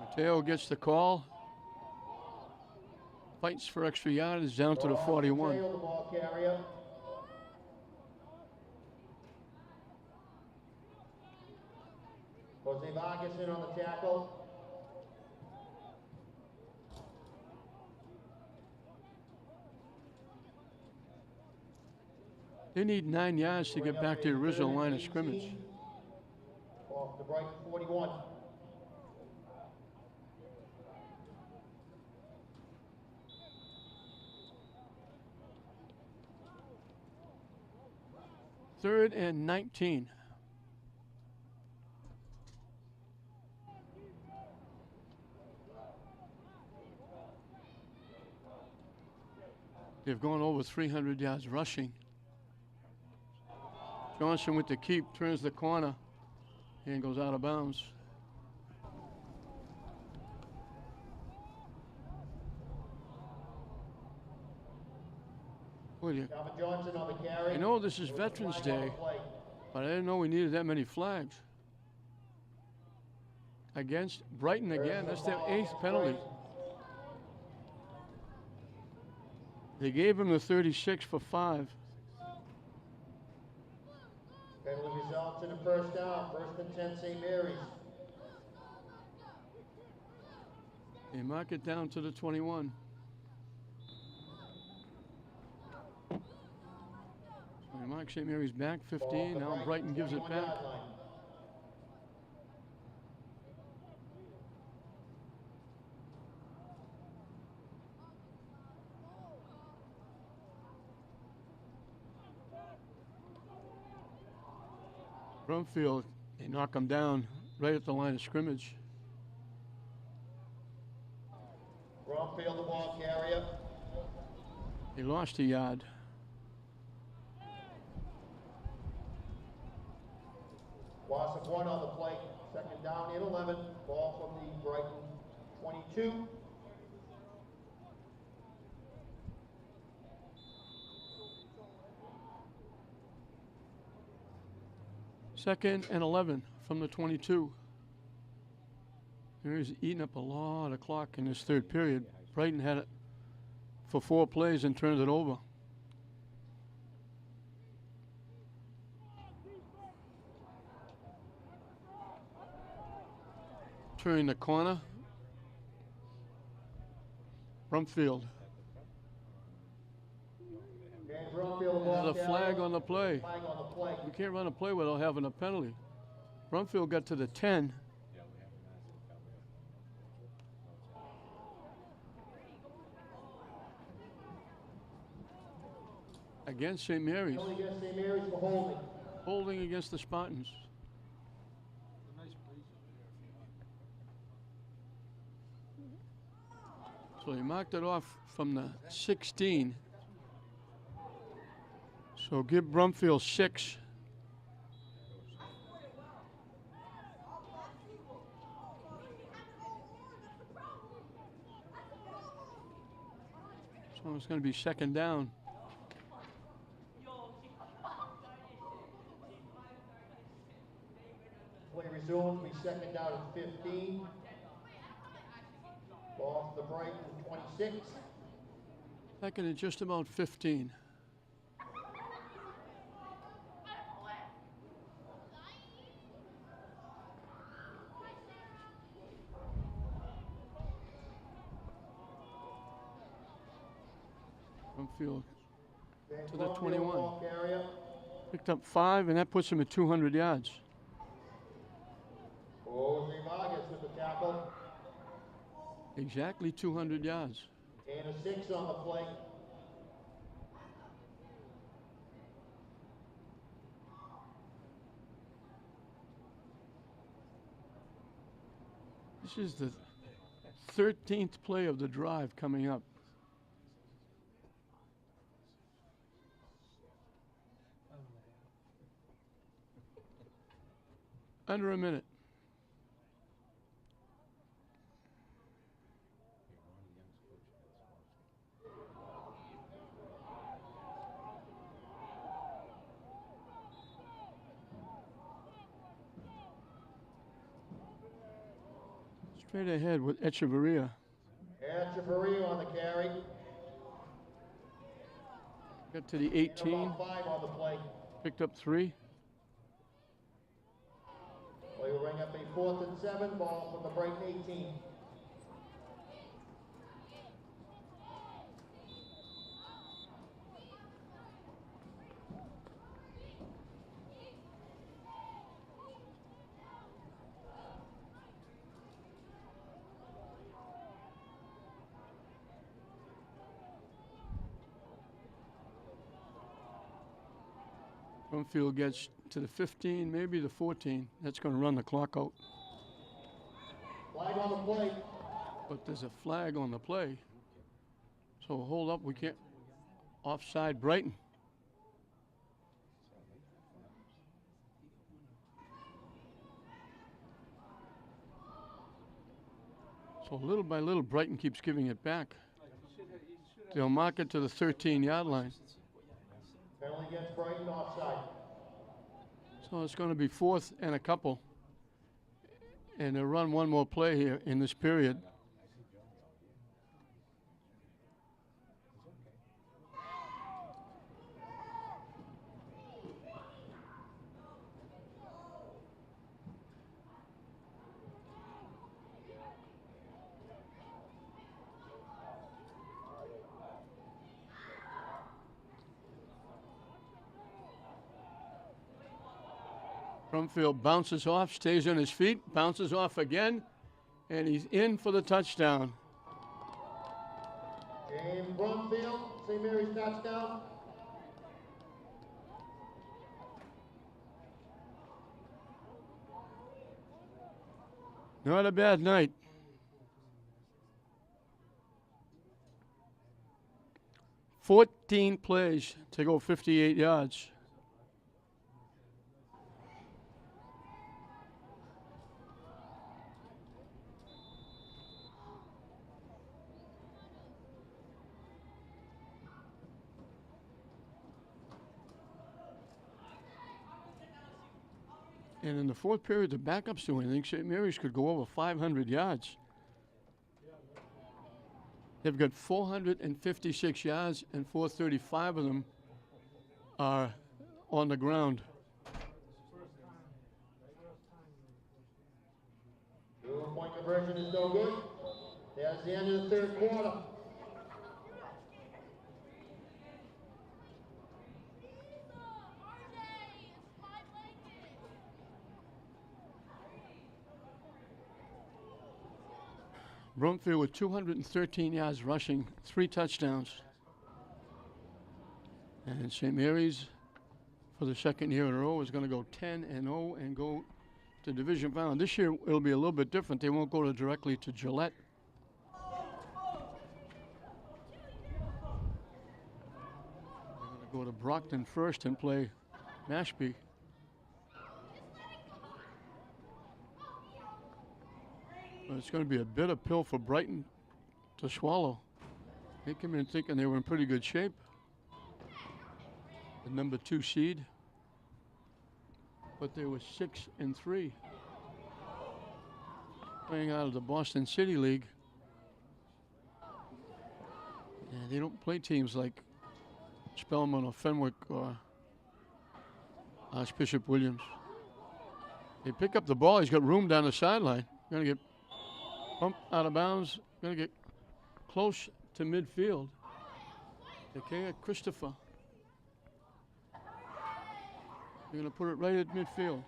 Mateo gets the call. Fights for extra yardage down to the 41. Mateo, the ball carrier. Jose Vargas in on the tackle. They need 9 yards to get back to the original line of scrimmage. Off the Brighton 41. Third and 19. They've gone over 300 yards rushing. Johnson with the keep, turns the corner, and goes out of bounds. Calvin Johnson on the carry. I know this is Veterans Day, but I didn't know we needed that many flags. Against Brighton again, that's their 8th penalty. They gave him the 36 for 5. Penalty results in a first down. First and 10, St. Mary's. They mark it down to the 21. They mark St. Mary's back 15. Now Brighton gives it back. Brumfield, they knock him down right at the line of scrimmage. Brumfield, the ball carrier. He lost a yard. Loss of 1 on the play. Second down and 11. Ball from the Brighton 22. Second and 11 from the 22. He's eating up a lot of clock in this third period. Brighton had it for 4 plays and turned it over. Turning the corner. Brumfield. Brumfield, the ball There's a flag carrier. on the play. Flag on the play. We can't run a play without having a penalty. Brumfield got to the 10. Against St. Mary's. Penalty against St. Mary's for holding. Holding against the Spartans. So he marked it off from the 16. So give Brumfield 6. So it's going to be second down. Play resumes, we second down at 15. Ball for the Brighton 26. Second and just about 15. Brumfield to the 21. Picked up 5, and that puts him at 200 yards. Jose Vargas with the tackle. Exactly 200 yards. And a 6 on the play. This is the 13th play of the drive coming up. Under a minute. Straight ahead with Echeverria. Echeverria on the carry. Got to the 18. And about 5 on the play. Picked up 3. Play will bring up a 4th and 7. Ball from the Brighton 18. Brumfield gets to the 15, maybe the 14. That's going to run the clock out. Flag on the play. But there's a flag on the play. So hold up, we can't. Offside Brighton. So little by little, Brighton keeps giving it back. They'll mark it to the 13-yard line. Penalty against Brighton, offside. So it's going to be 4th and a couple. And they'll run one more play here in this period. Brumfield bounces off, stays on his feet, bounces off again, and he's in for the touchdown. James Brumfield, St. Mary's touchdown. Not a bad night. "14 plays to go 58 yards. And in the 4th period, the backups do anything. St. Mary's could go over 500 yards. They've got 456 yards, and 435 of them are on the ground. Two-point conversion is no good. That's the end of the 3rd quarter. Brumfield with 213 yards rushing, 3 touchdowns. And St. Mary's, for the second year in a row, is going to go 10-0 and go to division final. This year it'll be a little bit different. They won't go directly to Gillette. They're going to go to Brockton first and play Mashpee. But it's going to be a bitter pill for Brighton to swallow. They came in thinking they were in pretty good shape. The number 2 seed, but they were 6-3, playing out of the Boston City League. And they don't play teams like Spelman or Fenwick or Archbishop Williams. They pick up the ball. He's got room down the sideline. Going to get bumped out of bounds. Going to get close to midfield. Okay, Christopher. They're going to put it right at midfield.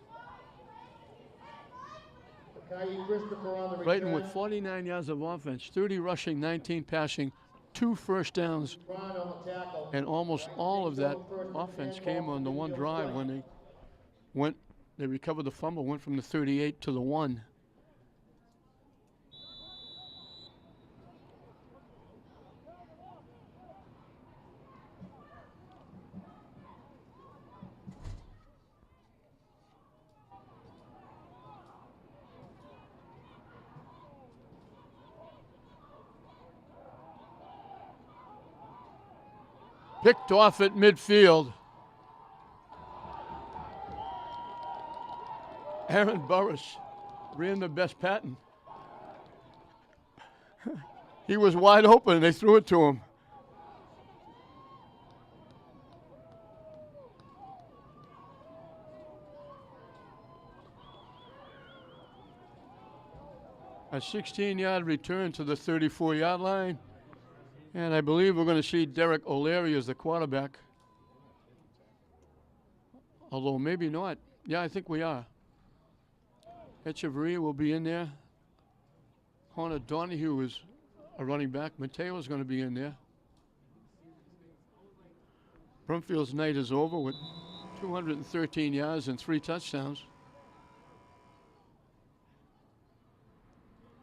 Brighton with 49 yards of offense, 30 rushing, 19 passing, 2 first downs, and almost all of that offense came on the one drive when they recovered the fumble, went from the 38 to the 1. Picked off at midfield. Aaron Burris ran the best pattern. He was wide open and they threw it to him. A 16-yard return to the 34-yard line. And I believe we're going to see Derek O'Leary as the quarterback. Although maybe not. Yeah, I think we are. Echeverria will be in there. Connor Donahue is a running back. Mateo is going to be in there. Brumfield's night is over with 213 yards and 3 touchdowns.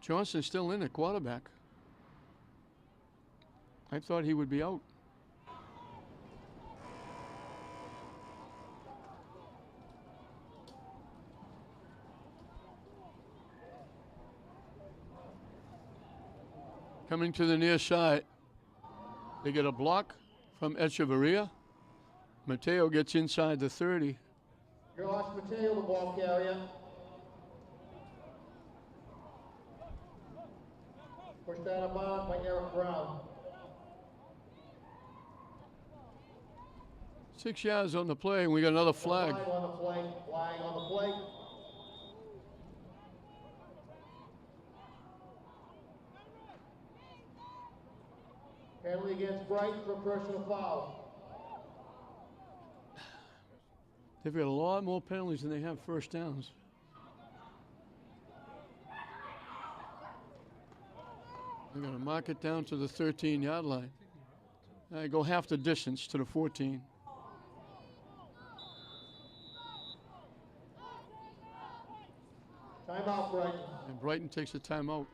Johnson's still in at quarterback. I thought he would be out. Coming to the near side. They get a block from Echeverria. Mateo gets inside the 30. Josh Mateo, the ball carrier. Pushed out of bounds by Eric Brown. 6 yards on the play, and we got another flag. Flag on the play. Flag on the play. Penalty against Brighton for personal foul. They've got a lot more penalties than they have first downs. They're going to mark it down to the 13-yard line. They go half the distance to the 14. Timeout, Brighton. And Brighton takes a timeout.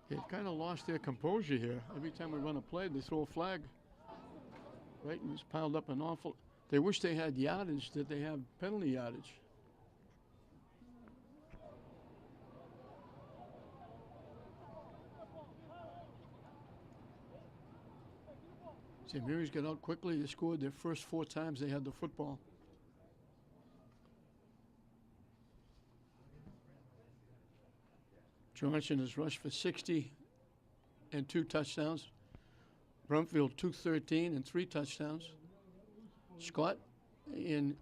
They've kind of lost their composure here. Every time we run a play, they throw a flag. Brighton's piled up an awful. They wish they had yardage that they have penalty yardage. St. Mary's got out quickly. They scored their first 4 times they had the football. Johnson has rushed for 60 and 2 touchdowns. Brumfield 213 and 3 touchdowns. Scott, in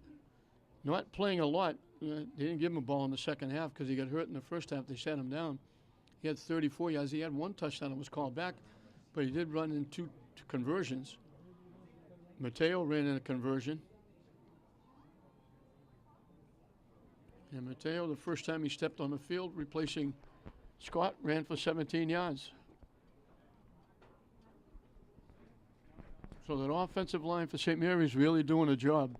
not playing a lot, they didn't give him a ball in the second half because he got hurt in the first half. They sat him down. He had 34 yards. He had 1 touchdown that was called back, but he did run in 2 conversions. Mateo ran in a conversion. And Mateo, the first time he stepped on the field, replacing Scott ran for 17 yards. So that offensive line for St. Mary's really doing a job.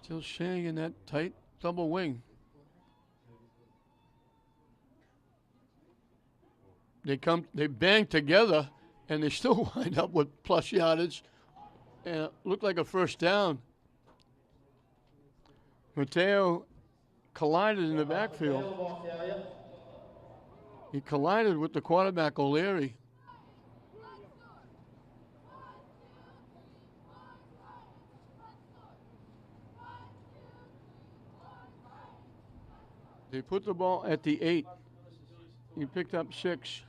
Still Shang in that tight double wing. They bang together, and they still wind up with plus yardage, and it looked like a first down. Mateo collided in the backfield. He collided with the quarterback, O'Leary. They put the ball at the 8. He picked up 6.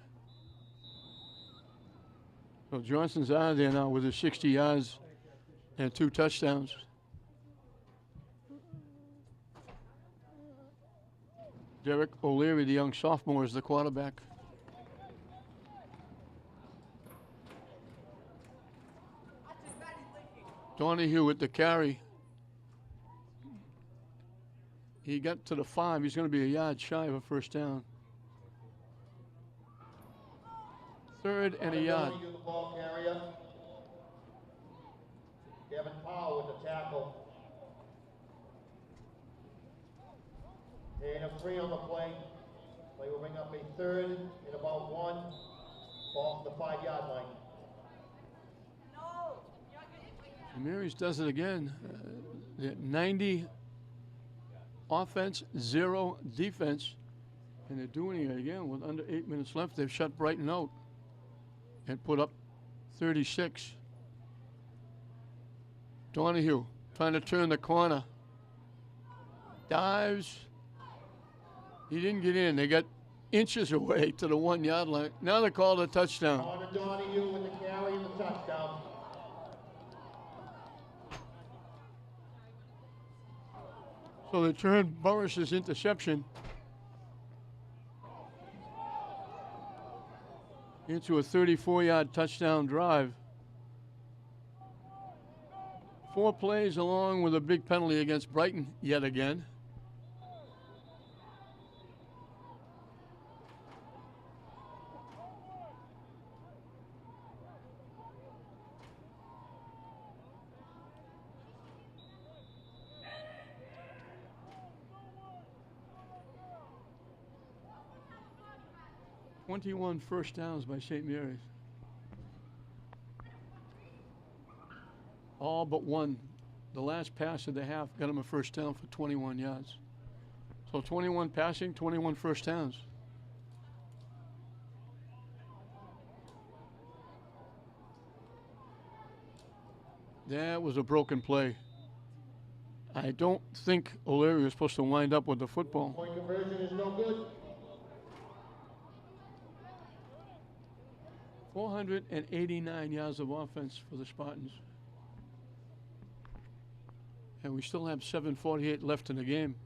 So Johnson's out of there now with his 60 yards and 2 touchdowns. Derek O'Leary, the young sophomore, is the quarterback. Donahue with the carry. He got to the 5. He's going to be a yard shy of a first down. 3rd and a yard. The ball carrier. Devin Powell with the tackle. And a 3 on the play. Play will bring up a 3rd and about 1. Ball to the 5-yard line. Mary's does it again. 90 offense, 0 defense. And they're doing it again with under 8 minutes left. They've shut Brighton out and put up 36. Donahue trying to turn the corner. Dives. He didn't get in. They got inches away to the 1-yard line. Now they called a touchdown. On to Donahue with the carry and the touchdown. So they turned Burris's interception into a 34-yard touchdown drive. 4 plays along with a big penalty against Brighton yet again. .21 first downs by St. Mary's. All but one. The last pass of the half got him a first down for 21 yards. So 21 passing, 21 first downs. That was a broken play. I don't think O'Leary was supposed to wind up with the football. Point conversion is no good. 489 yards of offense for the Spartans. And we still have 7:48 left in the game.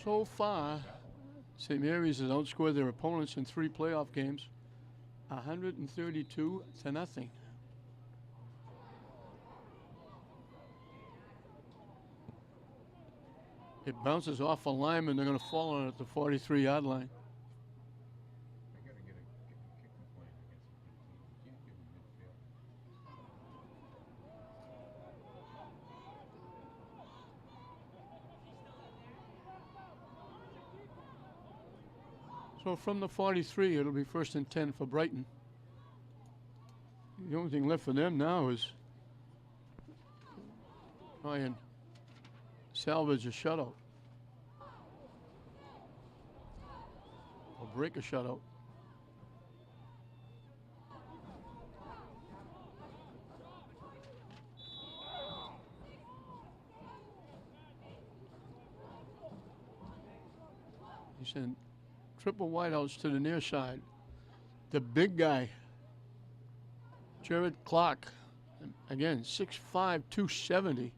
So far, St. Mary's has outscored their opponents in 3 playoff games, 132-0. It bounces off a lineman. They're going to fall on it at the 43-yard line. So from the 43, it'll be 1st and 10 for Brighton. The only thing left for them now is try and salvage a shutout. Or break a shutout. He sent triple wideouts to the near side. The big guy, Jared Clark, again, 6'5", 270.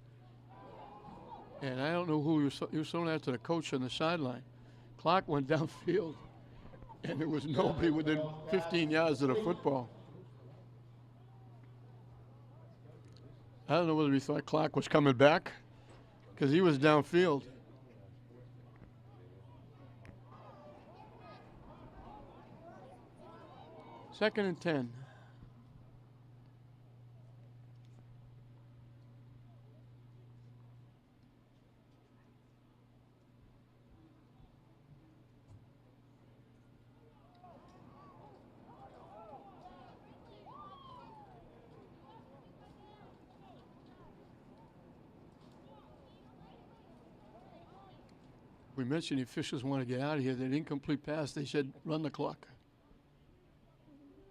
And I don't know who he was throwing after the coach on the sideline. Clark went downfield, and there was nobody within 15 yards of the football. I don't know whether he thought Clark was coming back, because he was downfield. Second and 10. We mentioned the officials want to get out of here. That incomplete pass, they said run the clock.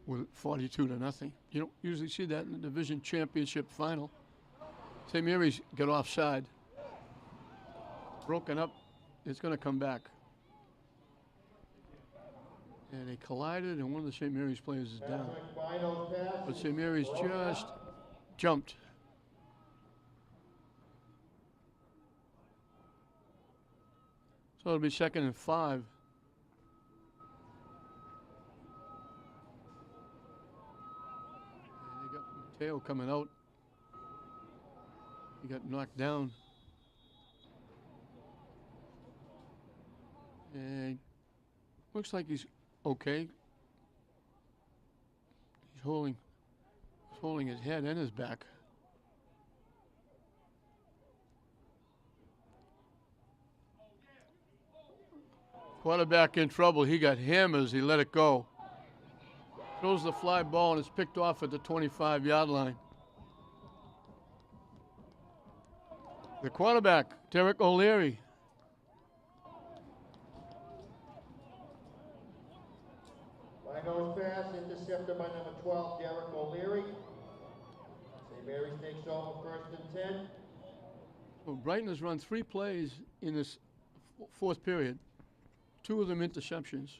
With 42-0. You don't usually see that in the division championship final. St. Mary's got offside. Broken up. It's going to come back. And they collided, and one of the St. Mary's players is down. But St. Mary's just jumped. So it'll be 2nd and 5. And they got Mateo coming out. He got knocked down. And looks like he's okay. He's holding his head and his back. Quarterback in trouble. He got hammered as he let it go. Throws the fly ball and it's picked off at the 25-yard line. The quarterback, Derek O'Leary. Goes pass, intercepted by number 12, Derek O'Leary. St. Mary's takes over 1st and 10. Well, Brighton has run 3 plays in this fourth period. 2 of them interceptions.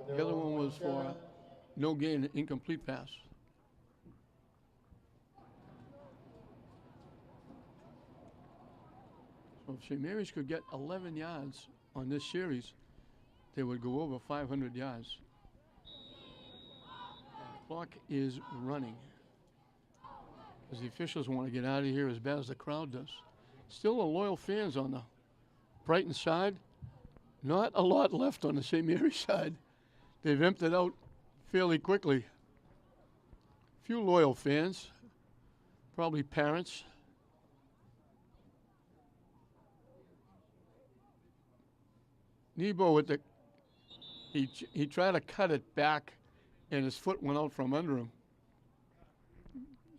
The other one was for no gain, incomplete pass. So if St. Mary's could get 11 yards on this series, they would go over 500 yards. The clock is running. Because the officials want to get out of here as bad as the crowd does. Still a loyal fans on the Brighton side. Not a lot left on the St. Mary's side. They've emptied out fairly quickly. Few loyal fans, probably parents. Nebo with the, he tried to cut it back, and his foot went out from under him.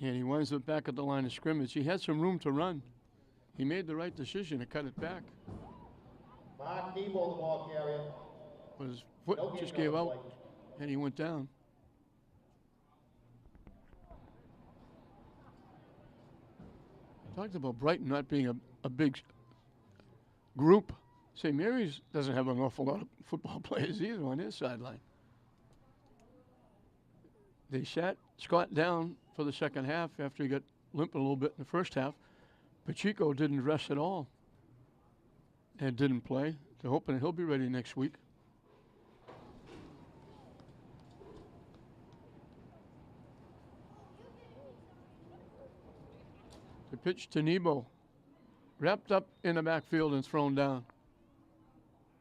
And he winds up back at the line of scrimmage. He had some room to run. He made the right decision to cut it back. Mark Nebo, the ball carrier. But his foot just gave out, and he went down. I talked about Brighton not being a big group. St. Mary's doesn't have an awful lot of football players either on their sideline. They sat Scott down for the second half after he got limping a little bit in the first half. Pacheco didn't rest at all and didn't play. They're hoping he'll be ready next week. The pitch to Nebo. Wrapped up in the backfield and thrown down.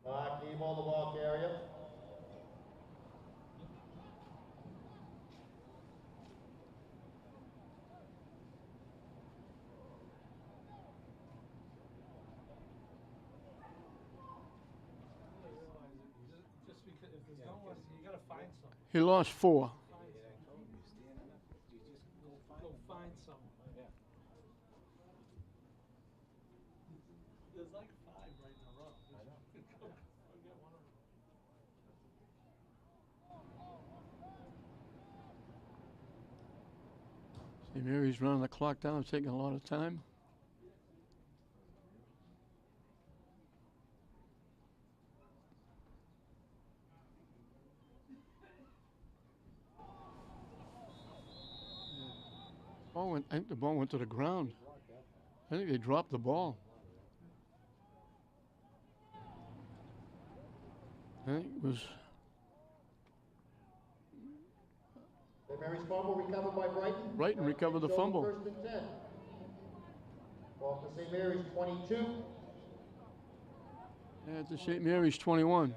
Mark Nebo, the ball carrier. He lost 4. There's like 5 right in a row. I know. Get one of them. St. Mary's running the clock down, it's taking a lot of time. I think the ball went to the ground. I think they dropped the ball. I think it was. St. Mary's fumble recovered by Brighton. Brighton recovered the Takes over fumble. First and 10. Ball to St. Mary's 22. Yeah, to St. Mary's 21.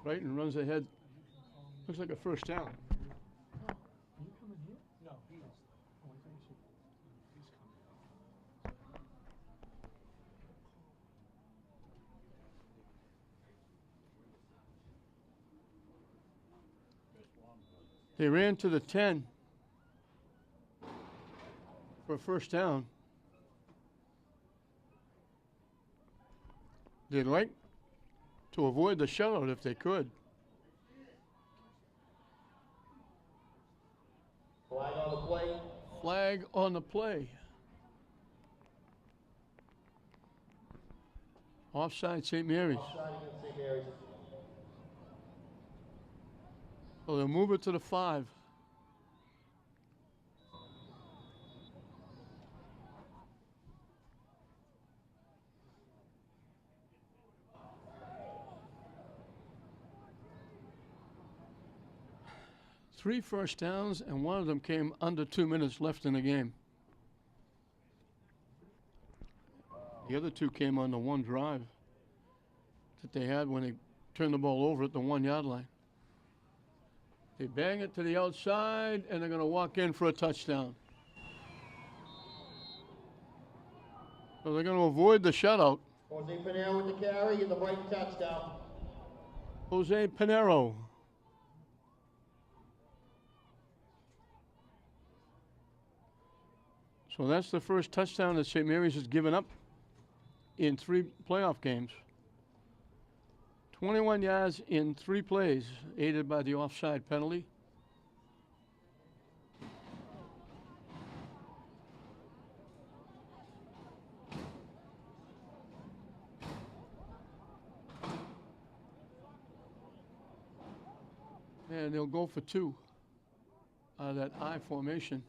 Brighton runs ahead. Looks like a first down. Are you coming here? No, he is. Oh, I think he's coming. They ran to the 10 for a first down. They'd like to avoid the shutout if they could. Flag on the play. Flag on the play. Offside St. Mary's. Offside against St. Mary's. So they'll move it to the 5. Three first downs, and one of them came under 2 minutes left in the game. The other two came on the one drive that they had when they turned the ball over at the 1 yard line. They bang it to the outside, and they're going to walk in for a touchdown. So they're going to avoid the shutout. Jose Pinero with the carry and the Brighton touchdown. Jose Pinero. So that's the first touchdown that St. Mary's has given up in 3 playoff games. 21 yards in 3 plays, aided by the offside penalty. And they'll go for 2 out of that I formation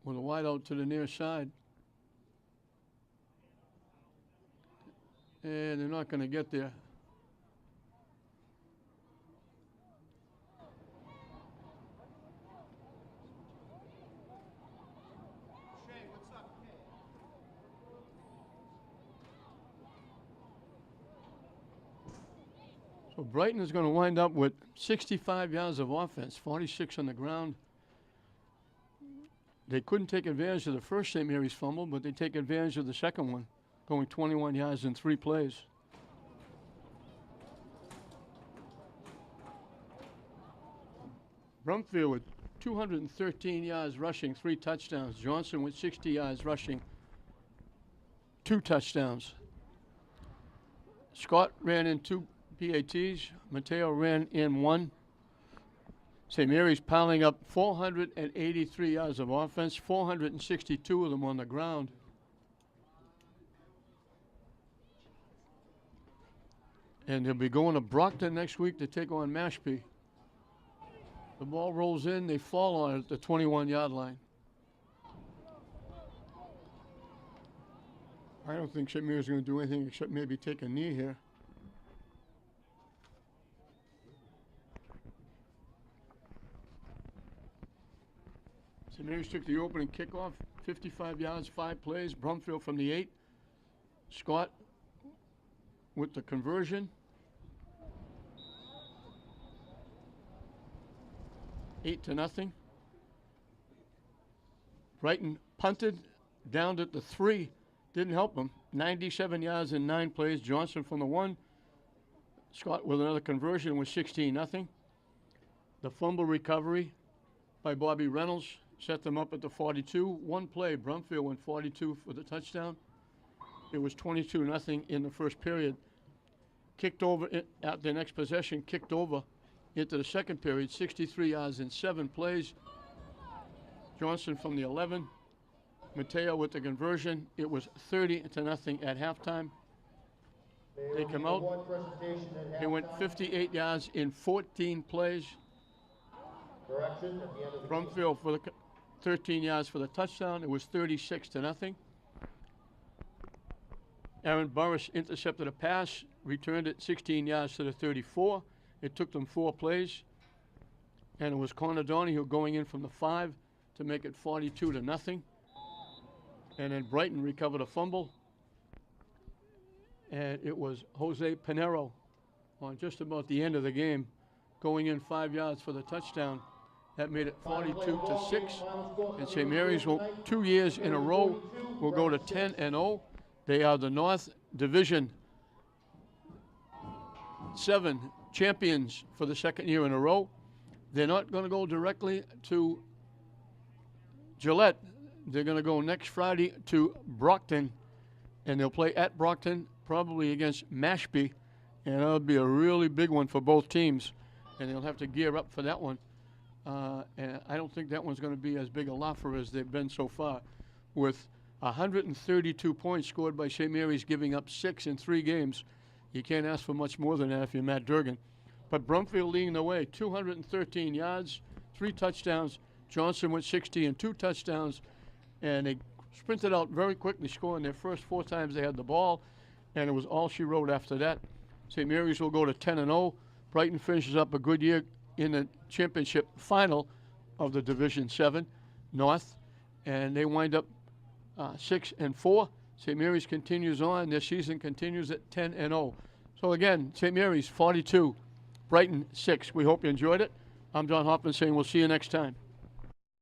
with a wide out to the near side. And they're not going to get there. So Brighton is going to wind up with 65 yards of offense, 46 on the ground. They couldn't take advantage of the first St. Mary's fumble, but they take advantage of the second one, going 21 yards in 3 plays. Brumfield with 213 yards rushing, 3 touchdowns. Johnson with 60 yards rushing, 2 touchdowns. Scott ran in 2 PATs. Mateo ran in 1. St. Mary's piling up 483 yards of offense, 462 of them on the ground. And they'll be going to Brockton next week to take on Mashpee. The ball rolls in, they fall on it at the 21-yard line. I don't think St. Mary's going to do anything except maybe take a knee here. St. Mary's took the opening kickoff, 55 yards, 5 plays. Brumfield from the 8. Scott with the conversion. 8-0. Brighton punted, downed at the 3. Didn't help them. 97 yards in 9 plays. Johnson from the 1. Scott with another conversion was 16-0. The fumble recovery by Bobby Reynolds set them up at the 42. One play, Brumfield went 42 for the touchdown. It was 22-0 in the first period. Kicked over at the next possession, kicked over into the second period, 63 yards in 7 plays. Johnson from the 11. Mateo with the conversion. It was 30-0 at halftime. They come out. They went 58 yards in 14 plays. Brumfield for the 13 yards for the touchdown. It was 36-0. Aaron Burris intercepted a pass, returned it 16 yards to the 34. It took them 4 plays. And it was Connor Donahue going in from the 5 to make it 42-0. And then Brighton recovered a fumble. And it was Jose Pinero on just about the end of the game going in 5 yards for the touchdown. That made it 42-6. And St. Mary's will 2 years in a row will go to 10-0. They are the North Division 7 champions for the 2nd year in a row. They're not going to go directly to Gillette. They're going to go next Friday to Brockton, and they'll play at Brockton, probably against Mashpee, and that'll be a really big one for both teams, and they'll have to gear up for that one. And I don't think that one's going to be as big a laugher as they've been so far, with 132 points scored by St. Mary's, giving up 6 in 3 games. You can't ask for much more than that if you're Matt Durgan. But Brumfield leading the way, 213 yards, 3 touchdowns. Johnson went 60 and 2 touchdowns. And they sprinted out very quickly, scoring their first 4 times they had the ball. And it was all she wrote after that. St. Mary's will go to 10-0. Brighton finishes up a good year in the championship final of the Division 7 North. And they wind up 6-4. St. Mary's continues on. Their season continues at 10-0. So again, St. Mary's 42, Brighton 6. We hope you enjoyed it. I'm John Hoffman saying we'll see you next time.